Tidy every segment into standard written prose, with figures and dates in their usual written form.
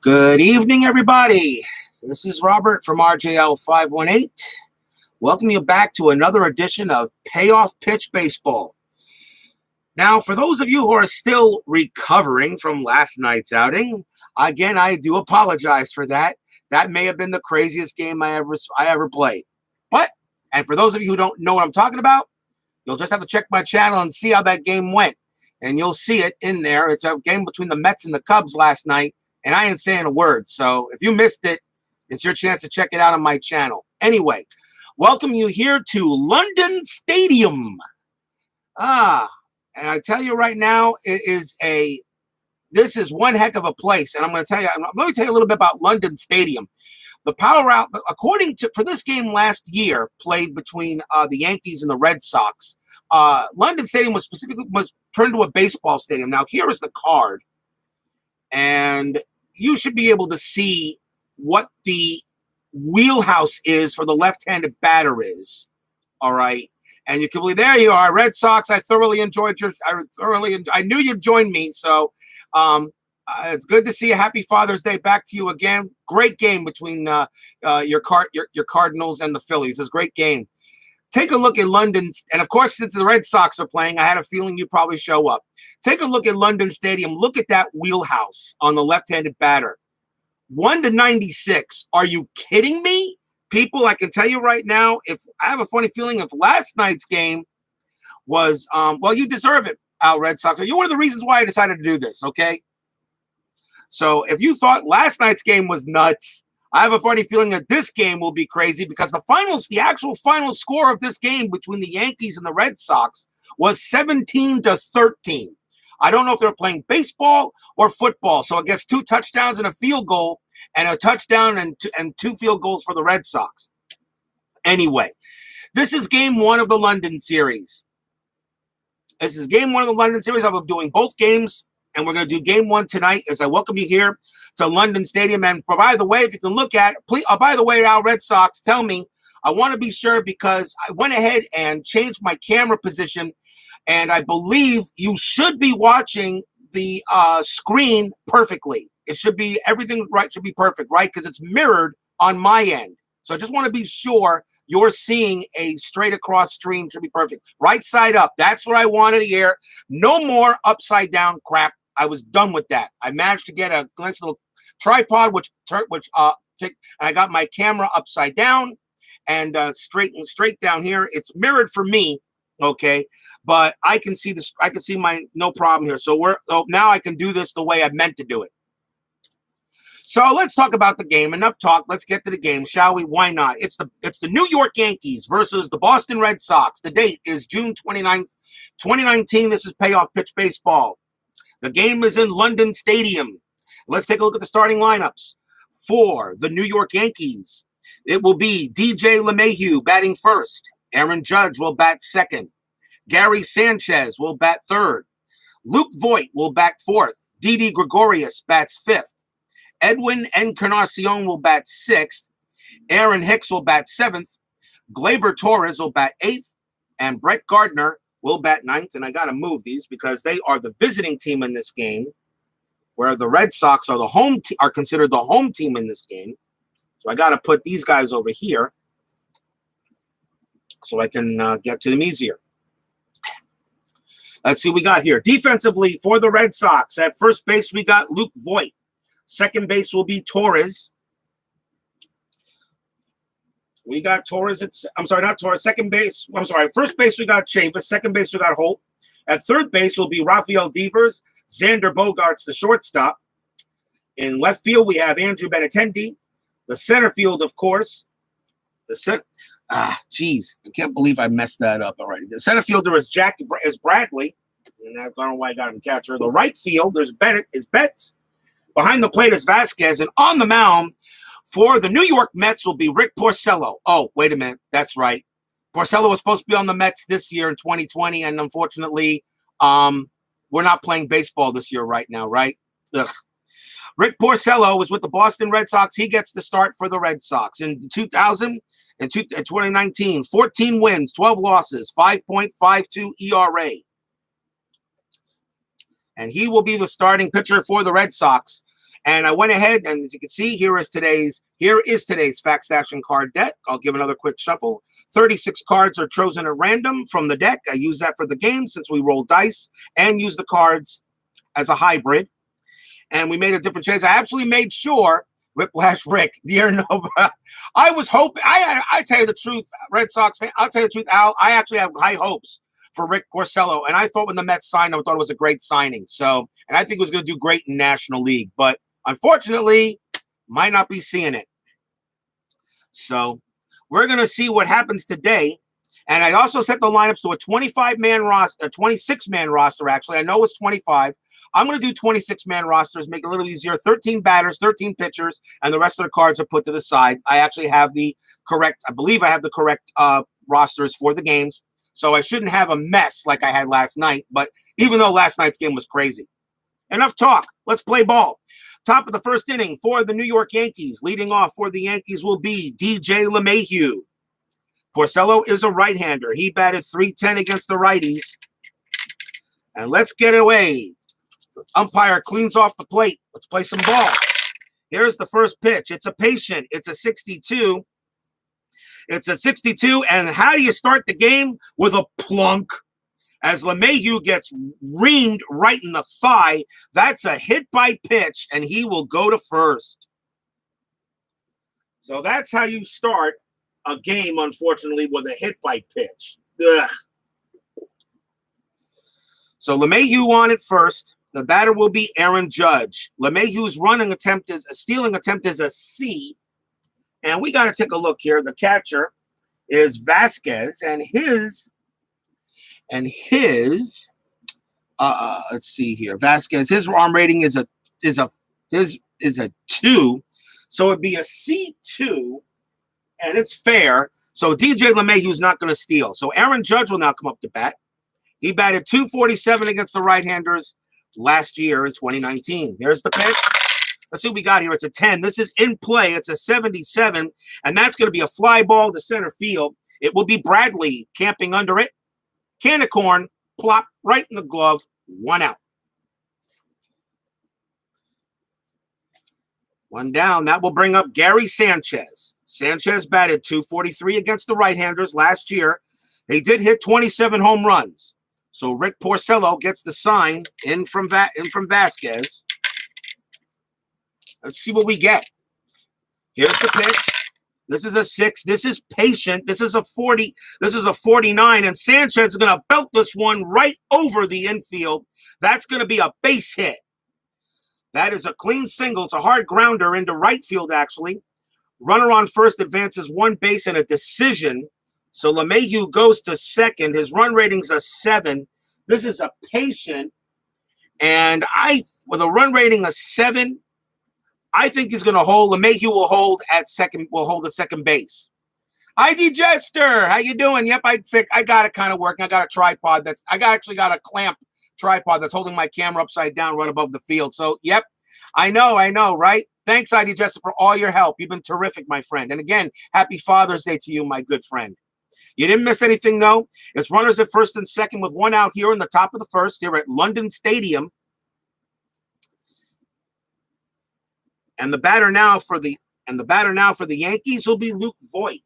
Good evening, everybody. This is Robert from RJL 518. Welcome you back to another edition of Payoff Pitch Baseball. Now, for those of you who are still recovering from last night's outing, again, I do apologize for that. That may have been the craziest game I ever played. And for those of you who don't know what I'm talking about, you'll just have to check my channel and see how that game went. And you'll see it in there. It's a game between the Mets and the Cubs last night. And I ain't saying a word. So if you missed it, it's your chance to check it out on my channel. Anyway, welcome you here to London Stadium. And I tell you right now, this is one heck of a place. And let me tell you a little bit about London Stadium. The power out, for this game last year, played between the Yankees and the Red Sox. London Stadium was turned into a baseball stadium. Now here is the card. And you should be able to see what the wheelhouse is for the left-handed batter is. All right. And you can believe, there you are, Red Sox. I thoroughly enjoyed I knew you'd join me. So it's good to see you. Happy Father's Day back to you again. Great game between your Cardinals and the Phillies. It was a great game. Take a look at London, and of course, since the Red Sox are playing, I had a feeling you'd probably show up. Take a look at London Stadium. Look at that wheelhouse on the left-handed batter. 1-96. Are you kidding me? People, I can tell you right now, if I have a funny feeling if last night's game was, well, you deserve it, Red Sox. You're one of the reasons why I decided to do this, okay? So if you thought last night's game was nuts, I have a funny feeling that this game will be crazy because the actual final score of this game between the Yankees and the Red Sox was 17-13. I don't know if they're playing baseball or football. So I guess 2 touchdowns and a field goal, and a touchdown and 2 field goals for the Red Sox. Anyway, this is game 1 of the London series. I'll be doing both games. And we're going to do game 1 tonight as I welcome you here to London Stadium. And by the way, if you can look at, please, by the way, our Red Sox, tell me, I want to be sure because I went ahead and changed my camera position. And I believe you should be watching the screen perfectly. It should be, everything right should be perfect, right? Because it's mirrored on my end. So I just want to be sure you're seeing a straight across stream. Should be perfect. Right side up. That's what I wanted to hear. No more upside down crap. I was done with that. I managed to get a nice little tripod, and I got my camera upside down and straight down here. It's mirrored for me, okay, but I can see this. I can see no problem here. So now I can do this the way I meant to do it. So let's talk about the game. Enough talk. Let's get to the game, shall we? Why not? It's the New York Yankees versus the Boston Red Sox. The date is June 29th, 2019. This is Payoff Pitch Baseball. The game is in London Stadium. Let's take a look at the starting lineups. For the New York Yankees, it will be DJ LeMahieu batting first. Aaron Judge will bat second. Gary Sanchez will bat third. Luke Voit will bat fourth. Didi Gregorius bats fifth. Edwin Encarnacion will bat sixth. Aaron Hicks will bat seventh. Gleyber Torres will bat eighth. And Brett Gardner will bat ninth. And I got to move these because they are the visiting team in this game, where the Red Sox are considered the home team in this game. So I got to put these guys over here so I can get to them easier. Let's see what we got here. Defensively for the Red Sox, at first base, we got Luke Voit. Second base will be Torres. We got Torres. Not Torres. Second base. First base, we got Chavis. Second base, we got Holt. At third base will be Rafael Devers. Xander Bogaerts, the shortstop. In left field, we have Andrew Benintendi. The center field, of course. I can't believe I messed that up already. The center fielder is Bradley. And I don't know why I got him catcher. The right field, there's Betts. Behind the plate is Vasquez. And on the mound for the New York Mets will be Rick Porcello. Oh, wait a minute. That's right. Porcello was supposed to be on the Mets this year in 2020. And unfortunately, we're not playing baseball this year right now, right? Ugh. Rick Porcello was with the Boston Red Sox. He gets the start for the Red Sox. In 2019, 14 wins, 12 losses, 5.52 ERA. And he will be the starting pitcher for the Red Sox. And I went ahead, and as you can see, here is today's fact stash and card deck. I'll give another quick shuffle. 36 cards are chosen at random from the deck. I use that for the game since we roll dice and use the cards as a hybrid. And we made a different change. I absolutely made sure, Whiplash Rick, dear no, I was hoping, I tell you the truth, Red Sox fan, I'll tell you the truth, Al, I actually have high hopes for Rick Porcello. And I thought when the Mets signed him, I thought it was a great signing. So, and I think it was going to do great in National League. But unfortunately, might not be seeing it. So we're going to see what happens today. And I also set the lineups to a 25-man roster, a 26-man roster, actually. I know it's 25. I'm going to do 26-man rosters, make it a little easier. 13 batters, 13 pitchers, and the rest of the cards are put to the side. I actually have the correct, I believe I have the correct rosters for the games. So I shouldn't have a mess like I had last night. But even though last night's game was crazy. Enough talk. Let's play ball. Top of the first inning for the New York Yankees. Leading off for the Yankees will be DJ LeMahieu. Porcello is a right-hander. He batted .310 against the righties. And let's get it away. The umpire cleans off the plate. Let's play some ball. Here's the first pitch. It's a patient. It's a 62. It's a 62. And how do you start the game? With a plunk. As LeMahieu gets reamed right in the thigh. That's a hit by pitch, and he will go to first. So that's how you start a game, unfortunately, with a hit by pitch. Ugh. So LeMahieu on it first. The batter will be Aaron Judge. LeMahieu's stealing attempt is a C. And we got to take a look here. The catcher is Vasquez, and his let's see here. Vasquez, his arm rating is a 2. So it'd be a C2. And it's fair. So DJ LeMahieu is not going to steal. So Aaron Judge will now come up to bat. He batted .247 against the right-handers last year in 2019. Here's the pitch. Let's see what we got here. It's a 10. This is in play. It's a 77. And that's going to be a fly ball to center field. It will be Bradley camping under it. Can of corn, plop, right in the glove. 1 out. 1 down. That will bring up Gary Sanchez. Sanchez batted .243 against the right-handers last year. He did hit 27 home runs. So Rick Porcello gets the sign in from Vasquez. Let's see what we get. Here's the pitch. This is a 6. This is patient. This is a 40. This is a 49. And Sanchez is going to belt this one right over the infield. That's going to be a base hit. That is a clean single. It's a hard grounder into right field, actually. Runner on first advances 1 base and a decision. So LeMahieu goes to second. His run rating's a 7. This is a patient. And with a run rating of 7, I think he's going to hold. LeMahieu will hold at second base. ID Jester, how you doing? Yep, I got it kind of working. I got a tripod actually got a clamp tripod that's holding my camera upside down right above the field. So, yep, I know, right? Thanks, ID Jester, for all your help. You've been terrific, my friend. And again, happy Father's Day to you, my good friend. You didn't miss anything, though. It's runners at first and second with 1 out here in the top of the first here at London Stadium. And the batter now for the Yankees will be Luke Voit.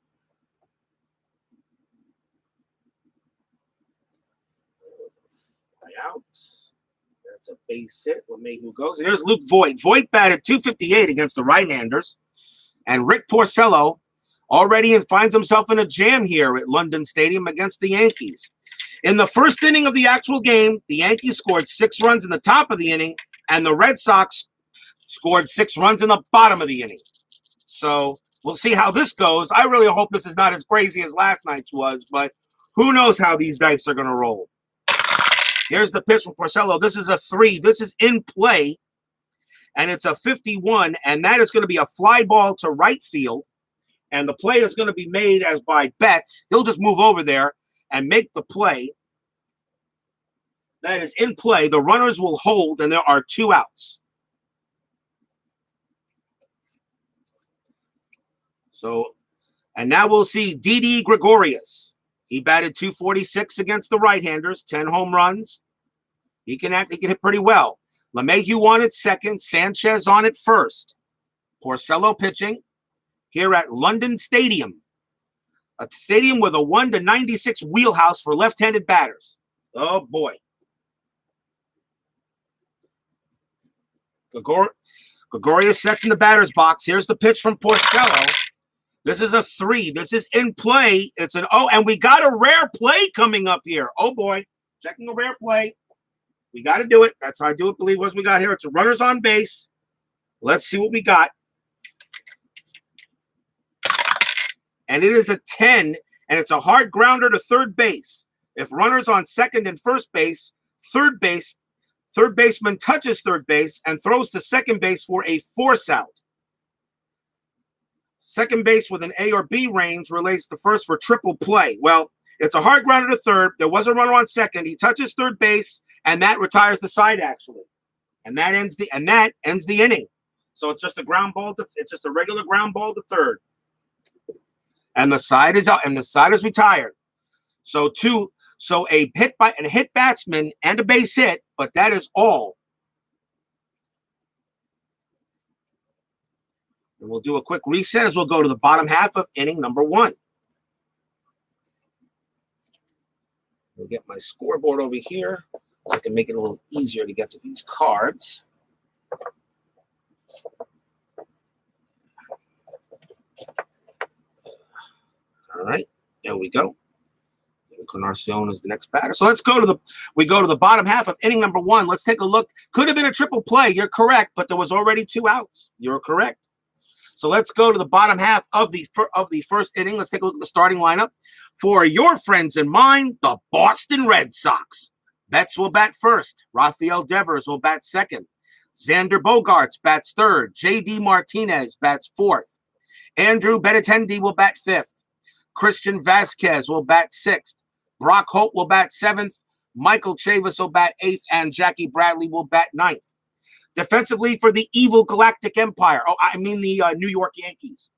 Out. That's a base hit. LeMahieu goes. And here's Luke Voit. Voit batted .258 against the right-handers. And Rick Porcello already finds himself in a jam here at London Stadium against the Yankees. In the first inning of the actual game, the Yankees scored 6 runs in the top of the inning, and the Red Sox scored 6 runs in the bottom of the inning. So we'll see how this goes. I really hope this is not as crazy as last night's was, but who knows how these dice are going to roll. Here's the pitch from Porcello. This is a 3. This is in play, and it's a 51, and that is going to be a fly ball to right field, and the play is going to be made as by Betts. He'll just move over there and make the play. That is in play. The runners will hold, and there are 2 outs. So, and now we'll see Didi Gregorius. He batted .246 against the right-handers, 10 home runs. He can hit pretty well. LeMahieu on at second, Sanchez on at first. Porcello pitching here at London Stadium, a stadium with a 1-96 wheelhouse for left-handed batters. Oh, boy. Gregorius sets in the batter's box. Here's the pitch from Porcello. This is a 3. This is in play. It's an and we got a rare play coming up here. Oh, boy. Checking a rare play. We got to do it. That's how I do it. Believe what we got here. It's a runners on base. Let's see what we got. And it is a 10, and it's a hard grounder to third base. If runners on second and first base, third baseman touches third base and throws to second base for a force out. Second base with an A or B range relates to first for triple play. Well, it's a hard grounder to third. There was a runner on second. He touches third base, and that retires the side actually, and that ends the inning. So it's just a ground ball. It's just a regular ground ball to third, and the side is out, and the side is retired. So a hit batsman and a base hit, but that is all. And we'll do a quick reset as we'll go to the bottom half of inning number 1. We'll get my scoreboard over here so I can make it a little easier to get to these cards. All right, there we go. Encarnacion is the next batter. So let's go to the bottom half of inning number 1. Let's take a look. Could have been a triple play. You're correct, but there was already 2 outs. You're correct. So let's go to the bottom half of the first inning. Let's take a look at the starting lineup. For your friends and mine, the Boston Red Sox. Betts will bat first. Rafael Devers will bat second. Xander Bogaerts bats third. J.D. Martinez bats fourth. Andrew Benintendi will bat fifth. Christian Vasquez will bat sixth. Brock Holt will bat seventh. Michael Chavis will bat eighth. And Jackie Bradley will bat ninth. Defensively for the evil Galactic Empire. Oh, I mean the New York Yankees.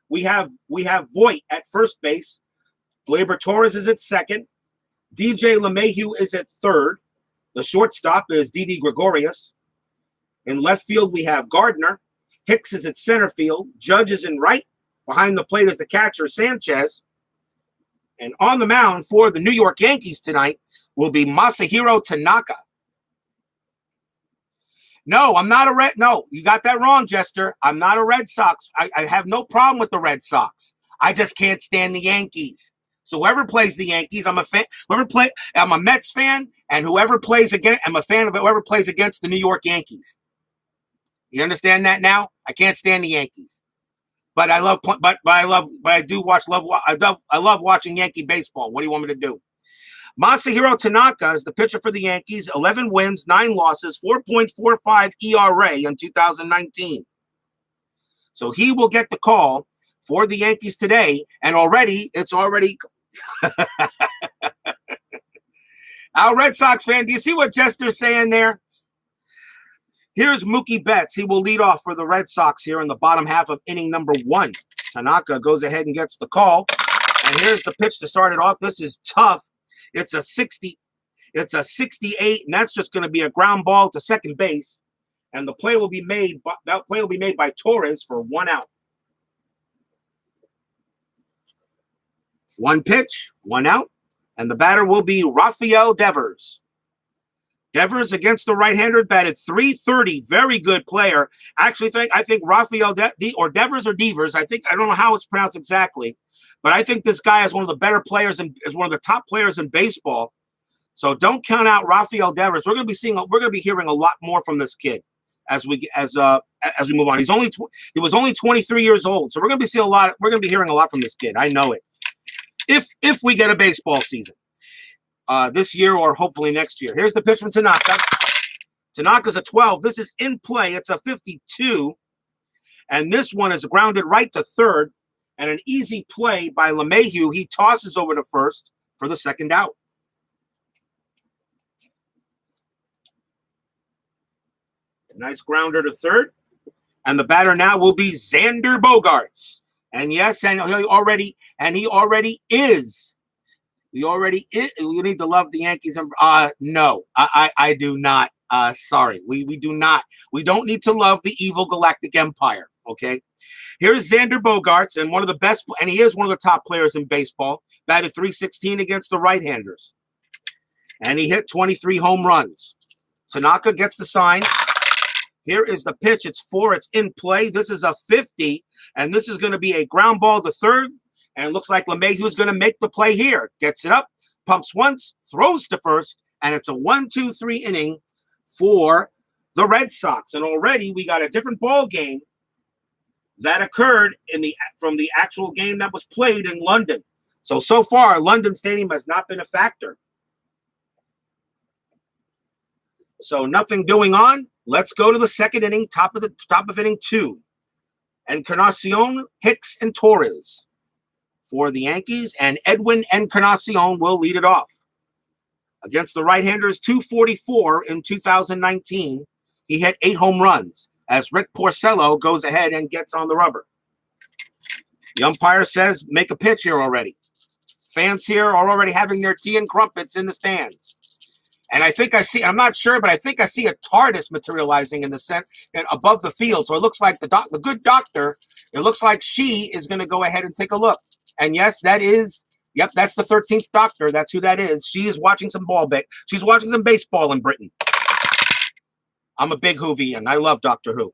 We have Voit at first base. Gleyber Torres is at second. DJ LeMahieu is at third. The shortstop is Didi Gregorius. In left field, we have Gardner. Hicks is at center field. Judge is in right. Behind the plate is the catcher, Sanchez. And on the mound for the New York Yankees tonight will be Masahiro Tanaka. No, I'm not a Red. No, you got that wrong, Jester. I'm not a Red Sox. I have no problem with the Red Sox. I just can't stand the Yankees. So whoever plays the Yankees, I'm a fan. I'm a Mets fan, and whoever plays against, I'm a fan of whoever plays against the New York Yankees. You understand that now? I can't stand the Yankees, but I love watching Yankee baseball. What do you want me to do? Masahiro Tanaka is the pitcher for the Yankees. 11 wins, 9 losses, 4.45 ERA in 2019. So he will get the call for the Yankees today, and it's already. Our Red Sox fan, do you see what Jester's saying there? Here's Mookie Betts. He will lead off for the Red Sox here in the bottom half of inning number 1. Tanaka goes ahead and gets the call. And here's the pitch to start it off. This is tough. It's a 60. It's a 68, and that's just going to be a ground ball to second base. And the play will be made. That play will be made by Torres for 1 out. 1 pitch, 1 out, and the batter will be Rafael Devers. Devers against the right-hander batted .330. Very good player. Actually, I think Rafael Devers or Devers. I don't know how it's pronounced exactly, but I think this guy is one of the better players and is one of the top players in baseball. So don't count out Rafael Devers. We're going to be hearing a lot more from this kid as we move on. He was only 23 years old, so we're going to be seeing a lot. We're going to be hearing a lot from this kid. I know it. If we get a baseball season this year or hopefully next year. Here's the pitch from Tanaka. Tanaka's a 12. This is in play. It's a 52. And this one is grounded right to third. And an easy play by LeMahieu. He tosses over to first for the second out. A nice grounder to third. And the batter now will be Xander Bogaerts. And yes, and he already is. You need to love the Yankees. No, I do not. Sorry, we do not. We don't need to love the evil galactic empire, okay? Here's Xander Bogaerts, and one of the best, and he is one of the top players in baseball, batted .316 against the right-handers. And he hit 23 home runs. Tanaka gets the sign. Here is the pitch. It's 4. It's in play. This is a 50, and this is going to be a ground ball to third, and it looks like LeMahieu is going to make the play here. Gets it up, pumps once, throws to first, and it's a 1-2-3 inning for the Red Sox. And already we got a different ball game that occurred from the actual game that was played in London. So far, London Stadium has not been a factor. So nothing going on. Let's go to the second inning, top of inning 2. Encarnacion, Hicks, and Torres for the Yankees, and Edwin Encarnacion will lead it off. Against the right-handers, .244 in 2019. He hit 8 home runs as Rick Porcello goes ahead and gets on the rubber. The umpire says, make a pitch here already. Fans here are already having their tea and crumpets in the stands. And I think I see, I'm not sure, but I think I see a TARDIS materializing in the above the field. So it looks like the good doctor, it looks like she is going to go ahead and take a look. And yes, that is, yep, that's the 13th Doctor. That's who that is. She is watching some she's watching some baseball in Britain. I'm a big Whovian. I love Doctor Who.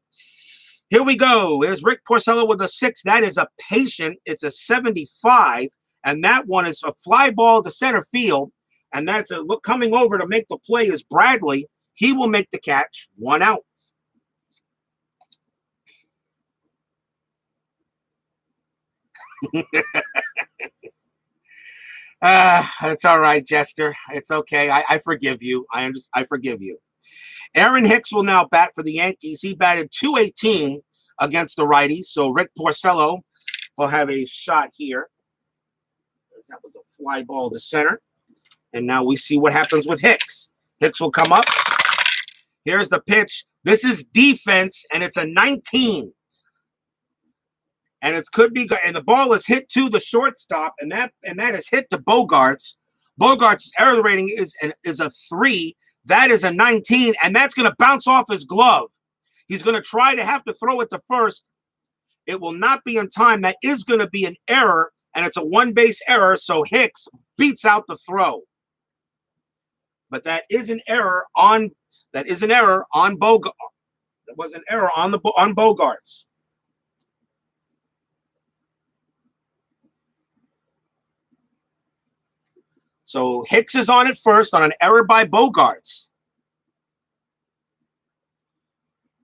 Here we go. Here's Rick Porcello with a 6. That is a patient. It's a 75. And that one is a fly ball to center field. And that's a look coming over to make the play is Bradley. He will make the catch. 1 out. It's all right, Jester. It's okay. I forgive you. I forgive you. Aaron Hicks will now bat for the Yankees. He batted .218 against the righties. So Rick Porcello will have a shot here. That was a fly ball to center. And now we see what happens with Hicks. Hicks will come up. Here's the pitch. This is defense, and it's a 19. And it could be good. And the ball is hit to the shortstop, and that is hit to Bogaerts. Bogaerts' error rating is a 3. That is a 19, and that's going to bounce off his glove. He's going to try to have to throw it to first. It will not be in time. That is going to be an error, and it's a one-base error, so Hicks beats out the throw. But that is an error on Bogaerts. That was an error on Bogaerts. So Hicks is on it first on an error by Bogaerts.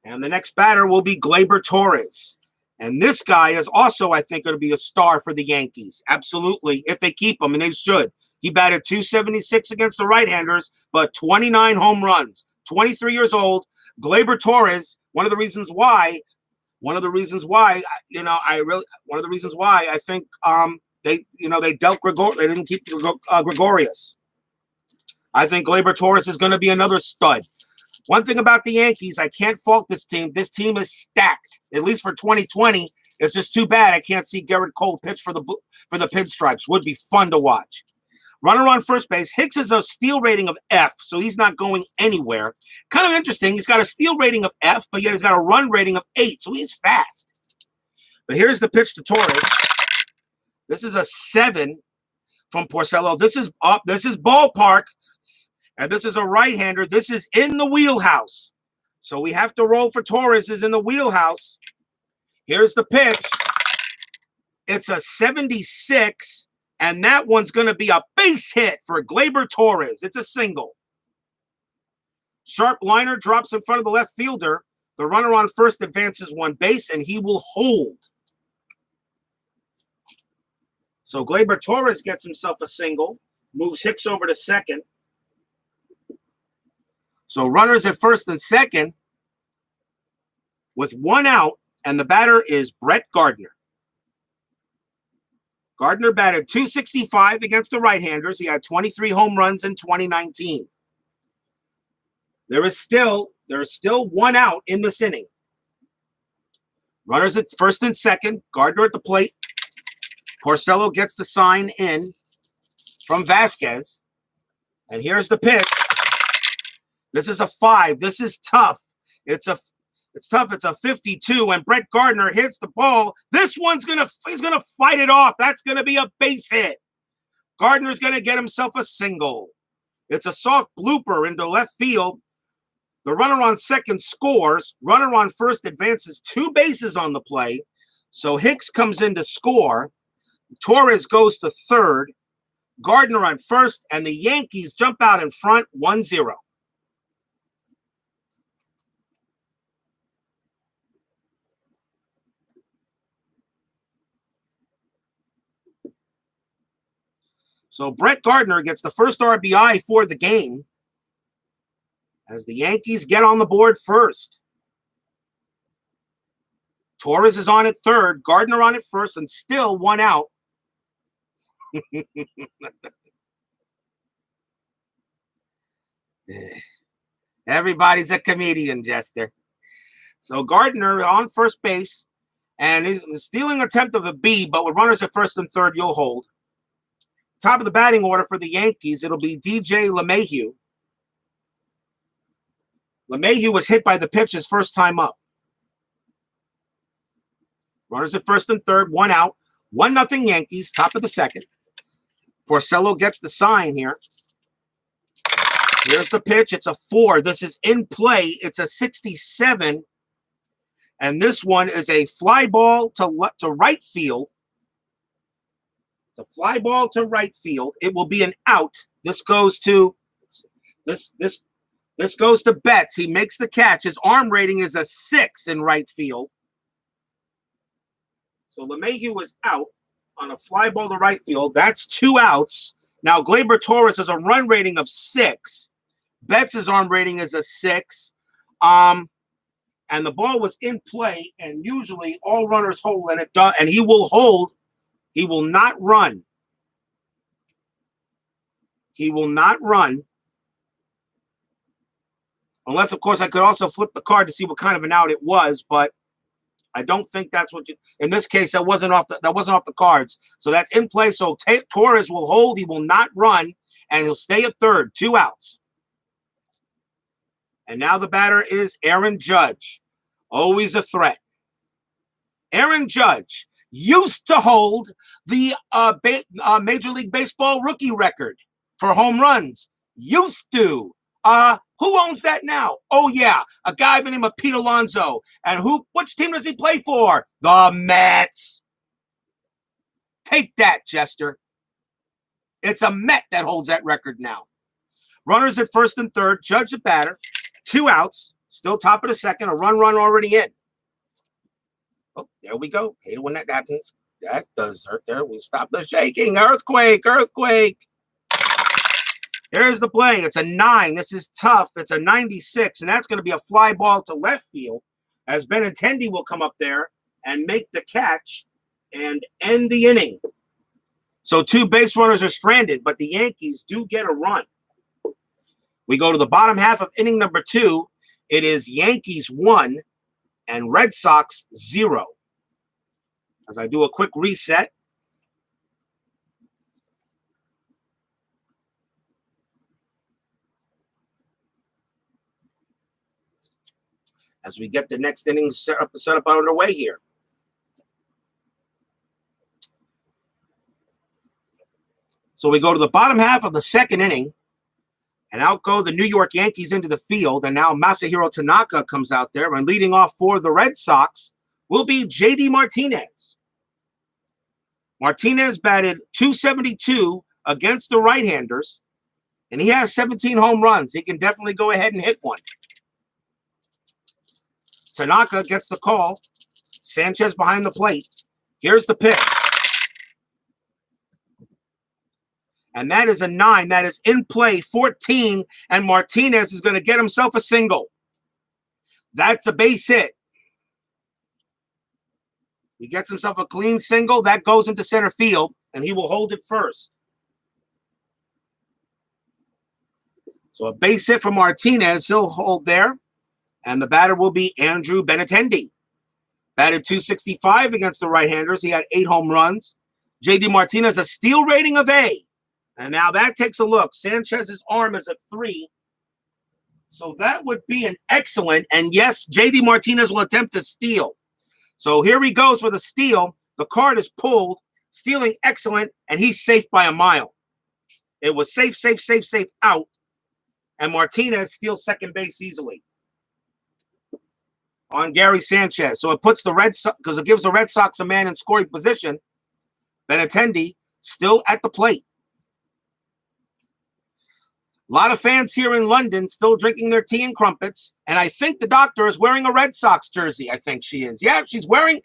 And the next batter will be Gleyber Torres. And this guy is also, I think, going to be a star for the Yankees. Absolutely, if they keep him, and they should. He batted .276 against the right-handers, but 29 home runs. 23 years old. Gleyber Torres, one of the reasons why I think they dealt Gregorius. They didn't keep Gregorius. I think Gleyber Torres is going to be another stud. One thing about the Yankees, I can't fault this team. This team is stacked, at least for 2020. It's just too bad I can't see Garrett Cole pitch for the Pinstripes. Would be fun to watch. Runner on first base. Hicks is a steal rating of F, so he's not going anywhere. Kind of interesting. He's got a steal rating of F, but yet he's got a run rating of 8, so he's fast. But here's the pitch to Torres. This is a 7 from Porcello. This is ballpark, and this is a right-hander. This is in the wheelhouse. So we have to roll for Torres is in the wheelhouse. Here's the pitch. It's a 76. And that one's going to be a base hit for Gleyber Torres. It's a single. Sharp liner drops in front of the left fielder. The runner on first advances 1 base, and he will hold. So Gleyber Torres gets himself a single, moves Hicks over to second. So runners at first and second with 1 out, and the batter is Brett Gardner. Gardner batted .265 against the right-handers. He had 23 home runs in 2019. There is still 1 out in this inning. Runners at first and second. Gardner at the plate. Porcello gets the sign in from Vasquez. And here's the pitch. This is a 5. This is tough. It's tough. It's a 52, and Brett Gardner hits the ball. This one's he's gonna fight it off. That's gonna be a base hit. Gardner's gonna get himself a single. It's a soft blooper into left field. The runner on second scores. Runner on first advances 2 bases on the play. So Hicks comes in to score. Torres goes to third. Gardner on first, and the Yankees jump out in front 1-0. So Brett Gardner gets the first RBI for the game as the Yankees get on the board first. Torres is on at third, Gardner on at first, and still 1 out. Everybody's a comedian, Jester. So Gardner on first base, and he's stealing attempt of a B, but with runners at first and third, you'll hold. Top of the batting order for the Yankees, it'll be DJ LeMahieu. LeMahieu was hit by the pitch his first time up. Runners at first and third, 1 out. 1-0 Yankees, top of the second. Porcello gets the sign here. Here's the pitch. It's a 4. This is in play. It's a 67. And this one is a fly ball to right field. It's a fly ball to right field. It will be an out. This goes to this goes to Betts. He makes the catch. His arm rating is a 6 in right field. So LeMahieu is out on a fly ball to right field. That's 2 outs. Now Gleyber Torres has a run rating of 6. Betts' arm rating is a 6. And the ball was in play, and usually all runners hold, and it does, and he will hold. He will not run. He will not run. Unless, of course, I could also flip the card to see what kind of an out it was, but I don't think that's what you. In this case, that wasn't off the cards. So that's in play. So Torres will hold. He will not run, and he'll stay at third. 2 outs. And now the batter is Aaron Judge. Always a threat. Aaron Judge used to hold the Major League Baseball rookie record for home runs. Used to. Who owns that now? Oh, yeah, a guy by the name of Pete Alonso. And which team does he play for? The Mets. Take that, Jester. It's a Met that holds that record now. Runners at first and third. Judge the batter. 2 outs. Still top of the second. A run already in. Oh, there we go. Hate it when that happens. That does hurt there. We stop the shaking. Earthquake. Here's the play. It's a 9. This is tough. It's a 96, and that's going to be a fly ball to left field as Benintendi will come up there and make the catch and end the inning. So 2 base runners are stranded, but the Yankees do get a run. We go to the bottom half of inning number 2. It is Yankees 1 and Red Sox 0. As I do a quick reset. As we get the next inning set up underway here. So we go to the bottom half of the second inning, and out go the New York Yankees into the field, and now Masahiro Tanaka comes out there, and leading off for the Red Sox will be J.D. Martinez. Martinez batted .272 against the right-handers, and he has 17 home runs. He can definitely go ahead and hit one. Tanaka gets the call. Sanchez behind the plate. Here's the pitch. And that is a 9. That is in play, 14. And Martinez is going to get himself a single. That's a base hit. He gets himself a clean single. That goes into center field, and he will hold it first. So a base hit for Martinez. He'll hold there. And the batter will be Andrew Benintendi. Batted .265 against the right-handers. He had 8 home runs. J.D. Martinez, a steal rating of A. And now that takes a look. Sanchez's arm is a 3. So that would be an excellent, and yes, JD Martinez will attempt to steal. So here he goes for the steal. The card is pulled, stealing excellent, and he's safe by a mile. It was safe, safe, safe, safe out, and Martinez steals second base easily on Gary Sanchez. So it puts the Red Sox, because it gives the Red Sox a man in scoring position. Benintendi still at the plate. A lot of fans here in London still drinking their tea and crumpets, and I think the doctor is wearing a Red Sox jersey. I think she is. Yeah, she's wearing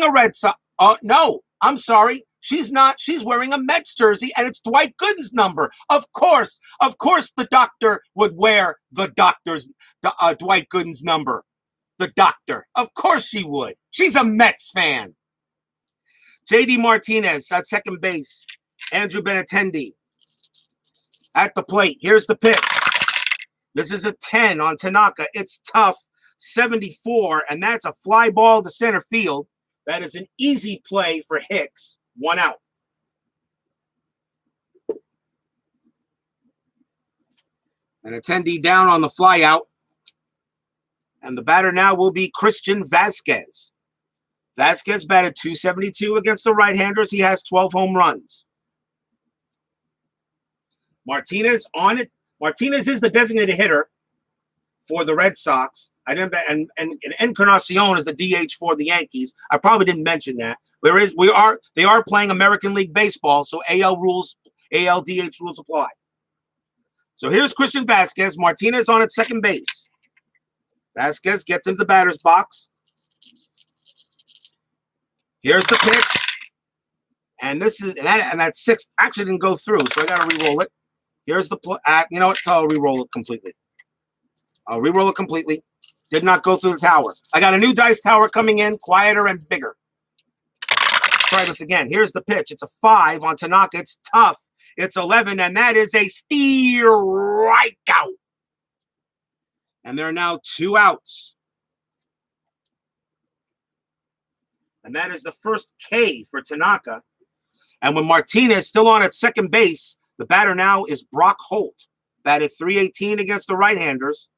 a Red Sox. No, I'm sorry. She's not. She's wearing a Mets jersey, and it's Dwight Gooden's number. Of course, the doctor would wear the doctor's Dwight Gooden's number. The doctor. Of course she would. She's a Mets fan. JD Martinez at second base. Andrew Benintendi at the plate. Here's the pitch. This is a 10 on Tanaka. It's tough. 74, and that's a fly ball to center field. That is an easy play for Hicks. 1 out. Benintendi down on the fly out. And the batter now will be Christian Vasquez. Vasquez batted .272 against the right-handers. He has 12 home runs. Martinez on it. Martinez is the designated hitter for the Red Sox. And Encarnacion is the DH for the Yankees. I probably didn't mention that. They are playing American League Baseball, so AL DH rules apply. So here's Christian Vasquez. Martinez on at second base. Vasquez gets into the batter's box. Here's the pitch. And that 6 actually didn't go through, so I got to re-roll it. Here's the you know what? I'll re-roll it completely. Did not go through the tower. I got a new dice tower coming in, quieter and bigger. Try this again. Here's the pitch. It's a 5 on Tanaka. It's tough. It's 11, and that is a strikeout. And there are now 2 outs. And that is the first K for Tanaka. And with Martinez still on at second base, the batter now is Brock Holt. Batted .318 against the right-handers.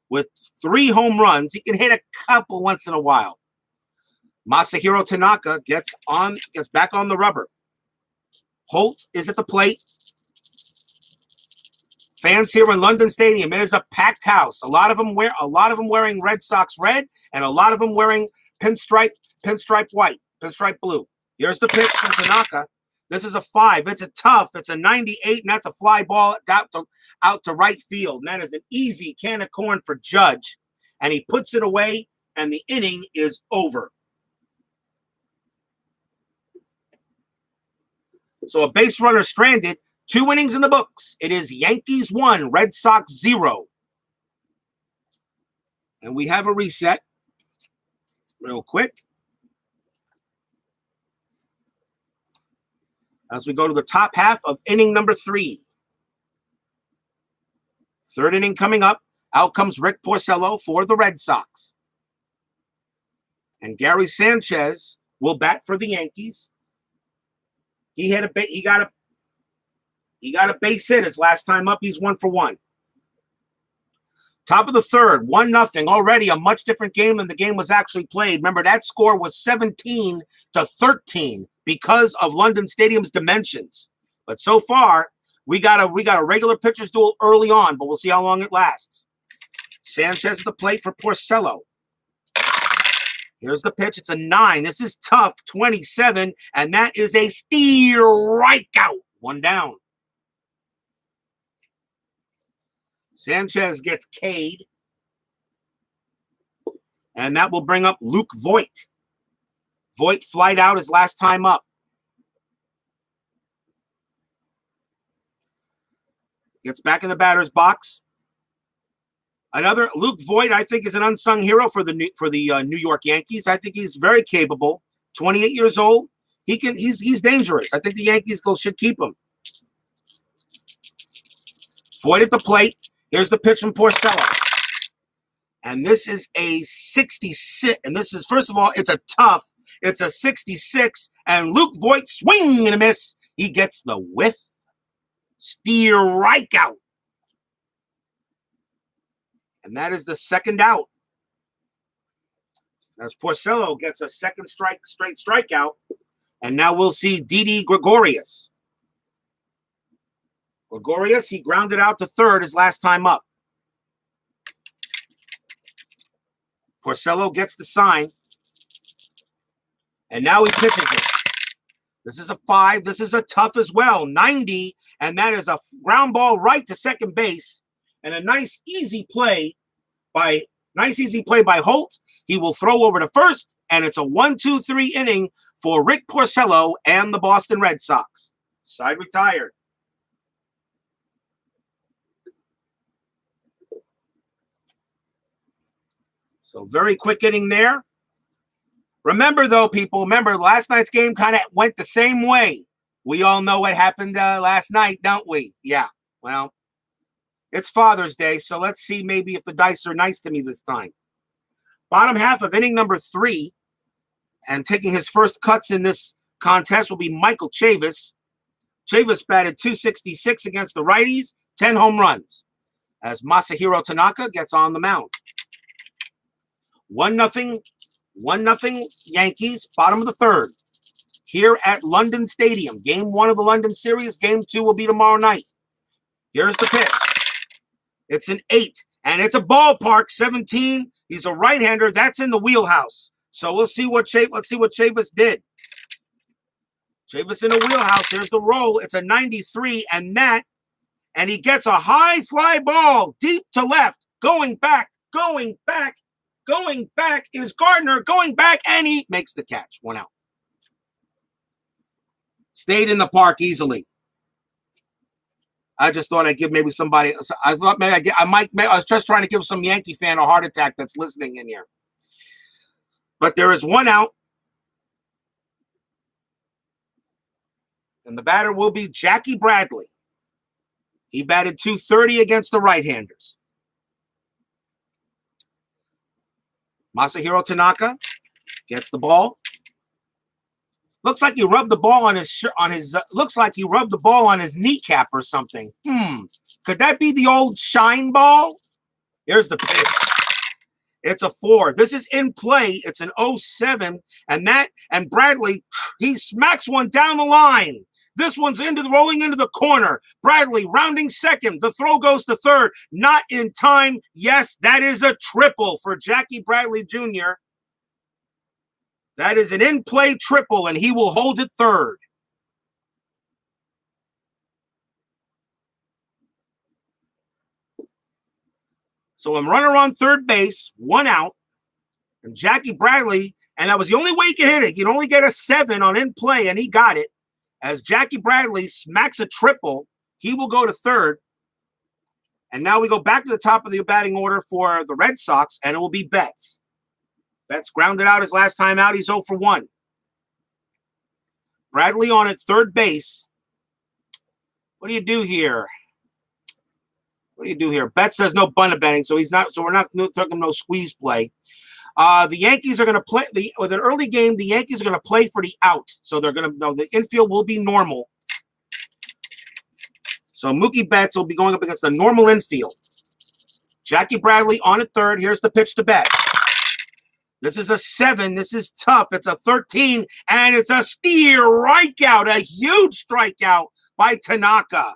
With 3 home runs, he can hit a couple once in a while. Masahiro Tanaka gets back on the rubber. Holt is at the plate. Fans here in London Stadium. It is a packed house. A lot of them wearing Red Sox red, and a lot of them wearing pinstripe white, pinstripe blue. Here's the pitch from Tanaka. This is a 5. It's a tough. It's a 98, and that's a fly ball out to right field. And that is an easy can of corn for Judge. And he puts it away, and the inning is over. So a base runner stranded. 2 innings in the books. It is Yankees 1, Red Sox 0. And we have a reset real quick. As we go to the top half of inning number 3. 3rd inning coming up. Out comes Rick Porcello for the Red Sox. And Gary Sanchez will bat for the Yankees. He got a base hit his last time up. He's 1 for 1. Top of the 3rd, 1-0. Already a much different game than the game was actually played. Remember, that score was 17-13 because of London Stadium's dimensions. But so far, we got a regular pitcher's duel early on, but we'll see how long it lasts. Sanchez at the plate for Porcello. Here's the pitch. It's a 9. This is tough. 27, and that is a strikeout. 1 down. Sanchez gets K'd. And that will bring up Luke Voit. Voit flied out his last time up. Gets back in the batter's box. Another Luke Voit, I think, is an unsung hero for the New York Yankees. I think he's very capable. 28 years old. He's dangerous. I think the Yankees should keep him. Voit at the plate. Here's the pitch from Porcello. And this is a 66. And this is, first of all, it's a 66. And Luke Voit, swing and a miss. He gets the whiff. Strikeout. And that is the second out. As Porcello gets a second straight strikeout. And now we'll see Didi Gregorius. Gregorius, he grounded out to third his last time up. Porcello gets the sign. And now he pitches it. This is a 5. This is a tough as well. 90. And that is a ground ball right to second base. And a nice easy play by Holt. He will throw over to first. And it's a 1-2-3 inning for Rick Porcello and the Boston Red Sox. Side retired. So very quick inning there. Remember, though, people, last night's game kind of went the same way. We all know what happened last night, don't we? Yeah, well, it's Father's Day, so let's see maybe if the dice are nice to me this time. Bottom half of inning number 3, and taking his first cuts in this contest will be Michael Chavis. Chavis batted .266 against the righties, 10 home runs, as Masahiro Tanaka gets on the mound. 1-0 Yankees, bottom of the third, here at London Stadium. Game 1 of the London series. Game 2 will be tomorrow night. Here's the pitch. It's an 8, and it's a ballpark. 17. He's a right-hander. That's in the wheelhouse. So let's see what Chavis did. Chavis in the wheelhouse. Here's the roll. It's a 93, and he gets a high fly ball deep to left. Going back is Gardner, going back, and he makes the catch. 1 out. Stayed in the park easily. I just thought I'd give maybe somebody. I thought maybe I was just trying to give some Yankee fan a heart attack that's listening in here. But there is 1 out. And the batter will be Jackie Bradley. He batted .230 against the right-handers. Masahiro Tanaka gets the ball. Looks like he rubbed the ball on his kneecap or something. Could that be the old shine ball? Here's the pitch. It's a 4. This is in play. It's an 0-7, and Bradley, he smacks one down the line. This one's rolling into the corner. Bradley rounding second. The throw goes to third. Not in time. Yes, that is a triple for Jackie Bradley Jr. That is an in-play triple, and he will hold it third. So a runner on third base, 1 out, and Jackie Bradley, and that was the only way he could hit it. You'd only get a 7 on in-play, and he got it. As Jackie Bradley smacks a triple, he will go to third. And now we go back to the top of the batting order for the Red Sox, and it will be Betts. Betts grounded out his last time out. He's 0 for 1. Bradley on at third base. What do you do here? Betts says no bunt betting, so we're not talking no squeeze play. The Yankees are going to play with an early game. The Yankees are going to play for the out, so the infield will be normal. So Mookie Betts will be going up against the normal infield. Jackie Bradley on at third. Here's the pitch to Betts. This is a 7. This is tough. It's a 13, and it's a strikeout, a huge strikeout by Tanaka.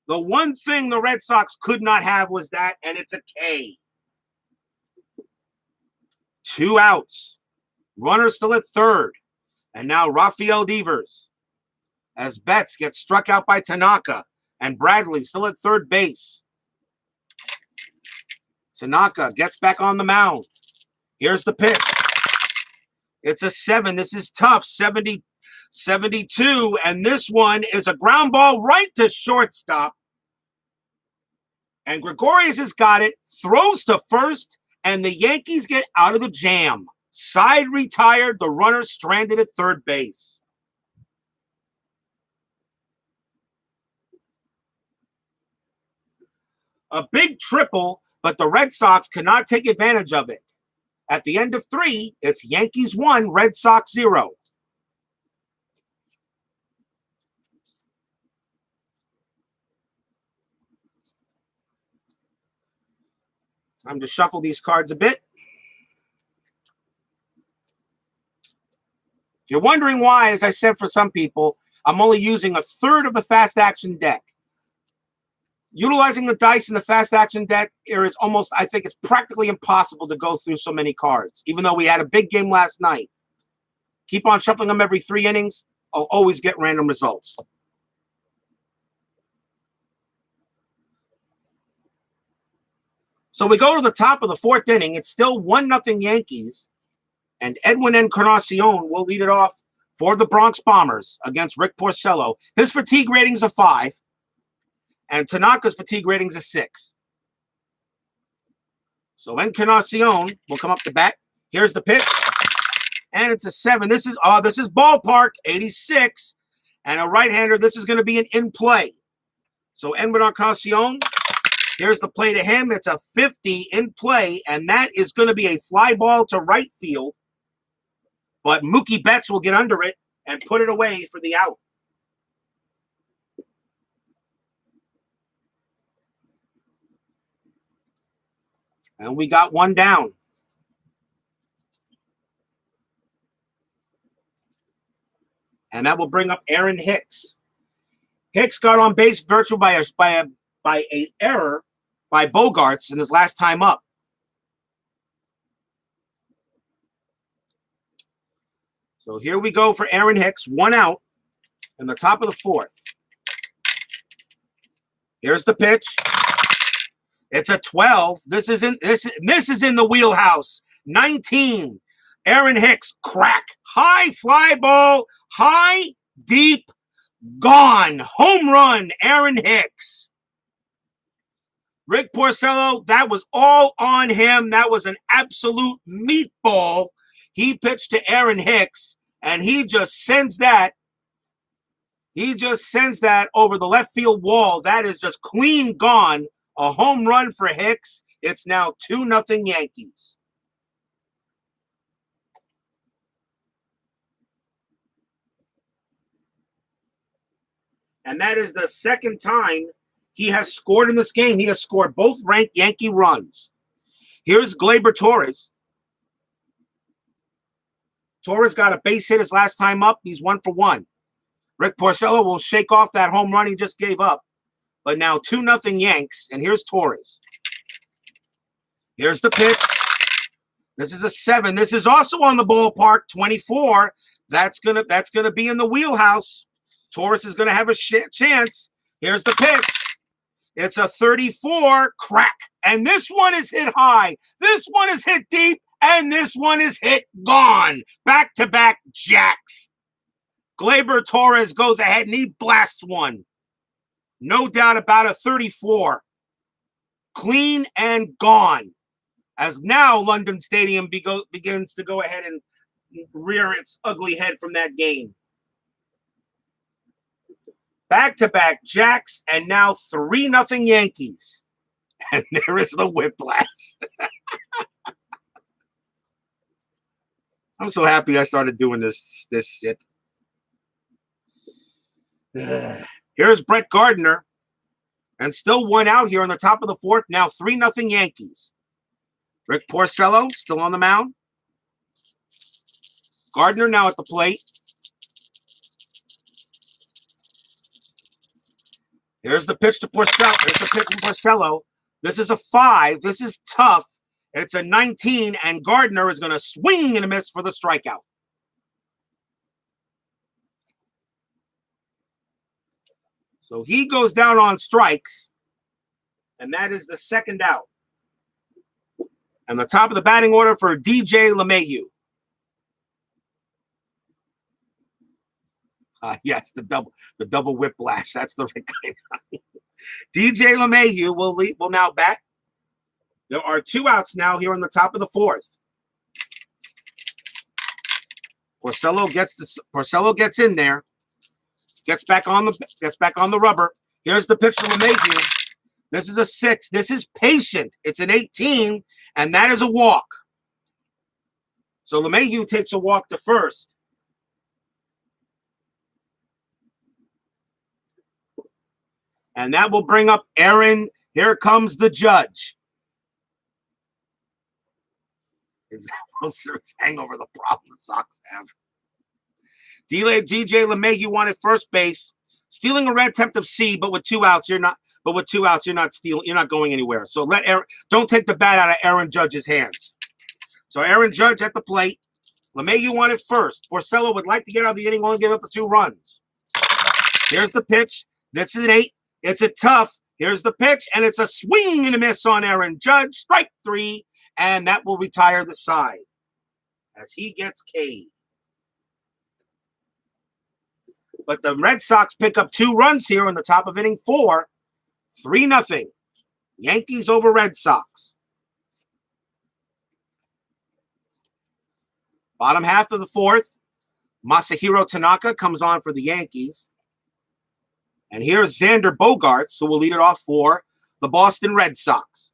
The one thing the Red Sox could not have was that, and it's a K. 2 outs. Runner still at third. And now Rafael Devers, as Betts gets struck out by Tanaka, and Bradley still at third base. Tanaka gets back on the mound. Here's the pitch. It's a 7. This is tough. 72. And this one is a ground ball right to shortstop. And Gregorius has got it. Throws to first. And the Yankees get out of the jam. Side retired. The runner stranded at third base. A big triple, but the Red Sox cannot take advantage of it. At the end of 3, it's Yankees 1, Red Sox 0. Time to shuffle these cards a bit. If you're wondering why, as I said for some people, I'm only using a third of the fast action deck. Utilizing the dice in the fast action deck, there is almost, I think it's practically impossible to go through so many cards, even though we had a big game last night. Keep on shuffling them every 3 innings. I'll always get random results. So we go to the top of the 4th inning. It's still 1-0 Yankees. And Edwin Encarnacion will lead it off for the Bronx Bombers against Rick Porcello. His fatigue rating is a 5. And Tanaka's fatigue rating is a 6. So Encarnacion will come up to bat. Here's the pitch. And it's a 7. This is ballpark, 86. And a right-hander, this is going to be an in-play. So Edwin Encarnacion, here's the play to him. It's a 50 in play, and that is going to be a fly ball to right field. But Mookie Betts will get under it and put it away for the out. And we got one down. And that will bring up Aaron Hicks. Hicks got on base virtually by an error by Bogarts in his last time up. So here we go for Aaron Hicks, 1 out in the top of the 4th. Here's the pitch. It's a 12. This is in the wheelhouse. 19. Aaron Hicks, crack. High fly ball, high, deep, gone. Home run, Aaron Hicks. Rick Porcello, that was all on him. That was an absolute meatball. He pitched to Aaron Hicks, and he just sends that. He just sends that over the left field wall. That is just clean gone. A home run for Hicks. It's now 2-0 Yankees. And that is the second time he has scored in this game. He has scored both ranked Yankee runs. Here's Gleyber Torres. Torres got a base hit his last time up. He's 1 for 1. Rick Porcello will shake off that home run he just gave up. But now 2-0 Yanks, and here's Torres. Here's the pitch. This is a 7. This is also on the ballpark, 24. That's gonna be in the wheelhouse. Torres is gonna have a chance. Here's the pitch. It's a 34, crack. And this one is hit high. This one is hit deep, and this one is hit gone. Back-to-back jacks. Gleyber Torres goes ahead and he blasts one. No doubt about a 34. Clean and gone. As now London Stadium begins to go ahead and rear its ugly head from that game. Back-to-back jacks, and now 3-0 Yankees. And there is the whiplash. I'm so happy I started doing this shit. Here's Brett Gardner. And still 1 out here on the top of the 4th. Now 3-0 Yankees. Rick Porcello still on the mound. Gardner now at the plate. Here's the pitch to Porcello. Here's the pitch to Porcello. This is a 5. This is tough. It's a 19, and Gardner is going to swing and a miss for the strikeout. So he goes down on strikes, and that is the second out. And the top of the batting order for DJ LeMahieu. Yes, the double whiplash. That's the right kind. DJ LeMahieu will now bat. There are 2 outs now here on the top of the 4th. Porcello gets in there. Gets back on the rubber. Here's the pitch to LeMahieu. This is a 6. This is patient. It's an 18, and that is a walk. So LeMahieu takes a walk to first. And that will bring up Aaron. Here comes the judge. Is that World Series hangover the problem the Sox have? DJ LeMahieu wanted first base, stealing a red attempt of C, but with 2 outs, you're not. But with 2 outs, you're not stealing. You're not going anywhere. So don't take the bat out of Aaron Judge's hands. So Aaron Judge at the plate. LeMahieu wanted first. Porcello would like to get out of the inning, only give up the 2 runs. Here's the pitch. This is an 8. It's a tough. Here's the pitch, and it's a swing and a miss on Aaron Judge. Strike 3, and that will retire the side as he gets K'd. But the Red Sox pick up 2 runs here in the top of inning 4. 3-0. Yankees over Red Sox. Bottom half of the 4th, Masahiro Tanaka comes on for the Yankees. And here's Xander Bogaerts, who will lead it off for the Boston Red Sox.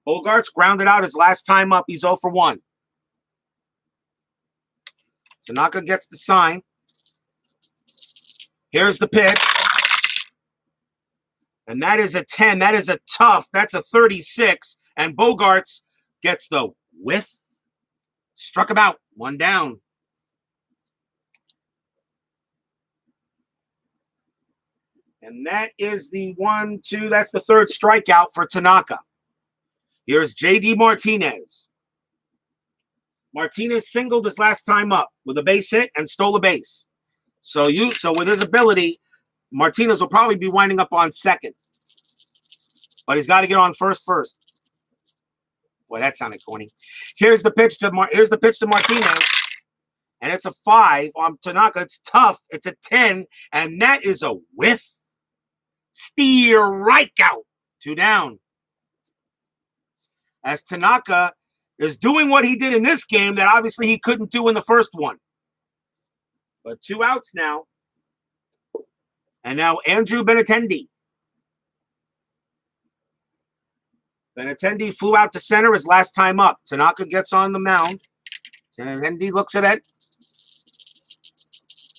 Bogaerts grounded out his last time up. He's 0 for 1. Tanaka gets the sign. Here's the pitch. And that is a 10. That is a tough. That's a 36. And Bogaerts gets the whiff. Struck him out. 1 down. And that is the 1, 2. That's the 3rd strikeout for Tanaka. Here's J.D. Martinez. Martinez singled his last time up with a base hit and stole a base. So with his ability, Martinez will probably be winding up on second. But he's got to get on first. Boy, that sounded corny. Here's the pitch to Martinez. And it's a 5 on Tanaka. It's tough. It's a 10. And that is a whiff. Strikeout. 2 down. As Tanaka is doing what he did in this game that obviously he couldn't do in the first one. But 2 outs now. And now Andrew Benintendi. Benintendi flew out to center his last time up. Tanaka gets on the mound. Benintendi looks at it.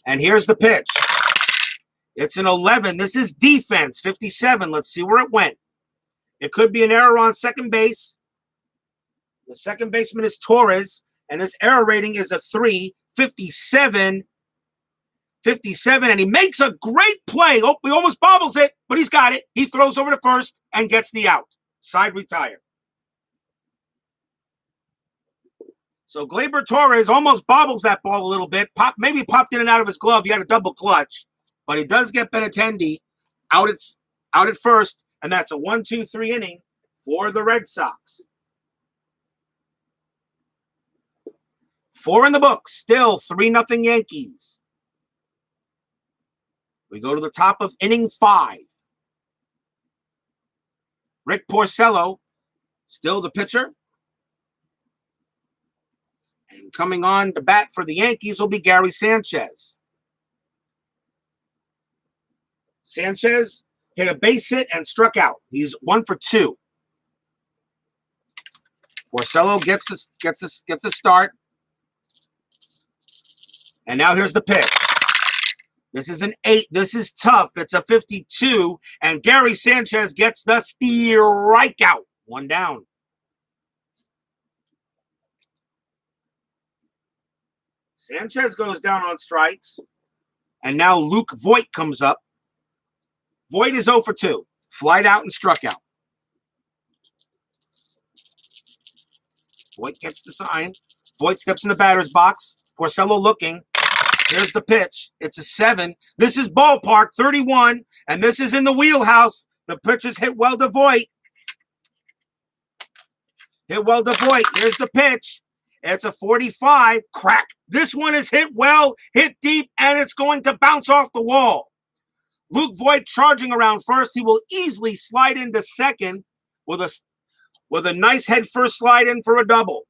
And here's the pitch. It's an 11. This is defense. 57. Let's see where it went. It could be an error on second base. The second baseman is Torres, and his error rating is a 3. 57. 57, and he makes a great play. Oh, he almost bobbles it, but he's got it. He throws over to first and gets the out. Side retire. So Gleyber Torres almost bobbles that ball a little bit. Maybe popped in and out of his glove. He had a double clutch, but he does get Benintendi out at first, and that's a 1-2-3 inning for the Red Sox. 4 in the books. Still 3-0 Yankees. We go to the top of inning 5. Rick Porcello, still the pitcher. And coming on to bat for the Yankees will be Gary Sanchez. Sanchez hit a base hit and struck out. He's 1 for 2. Porcello gets a start. And now here's the pitch. This is an 8. This is tough. It's a 52. And Gary Sanchez gets the strikeout. 1 down. Sanchez goes down on strikes. And now Luke Voit comes up. Voit is 0 for 2. Flied out and struck out. Voit gets the sign. Voit steps in the batter's box. Porcello looking. Here's the pitch. It's a 7. This is ballpark 31, and this is in the wheelhouse. The pitch is hit well to Voit. Hit well to Voit. Here's the pitch. It's a 45. Crack. This one is hit well, hit deep, and it's going to bounce off the wall. Luke Voit charging around first. He will easily slide into second with a nice head first slide in for a double.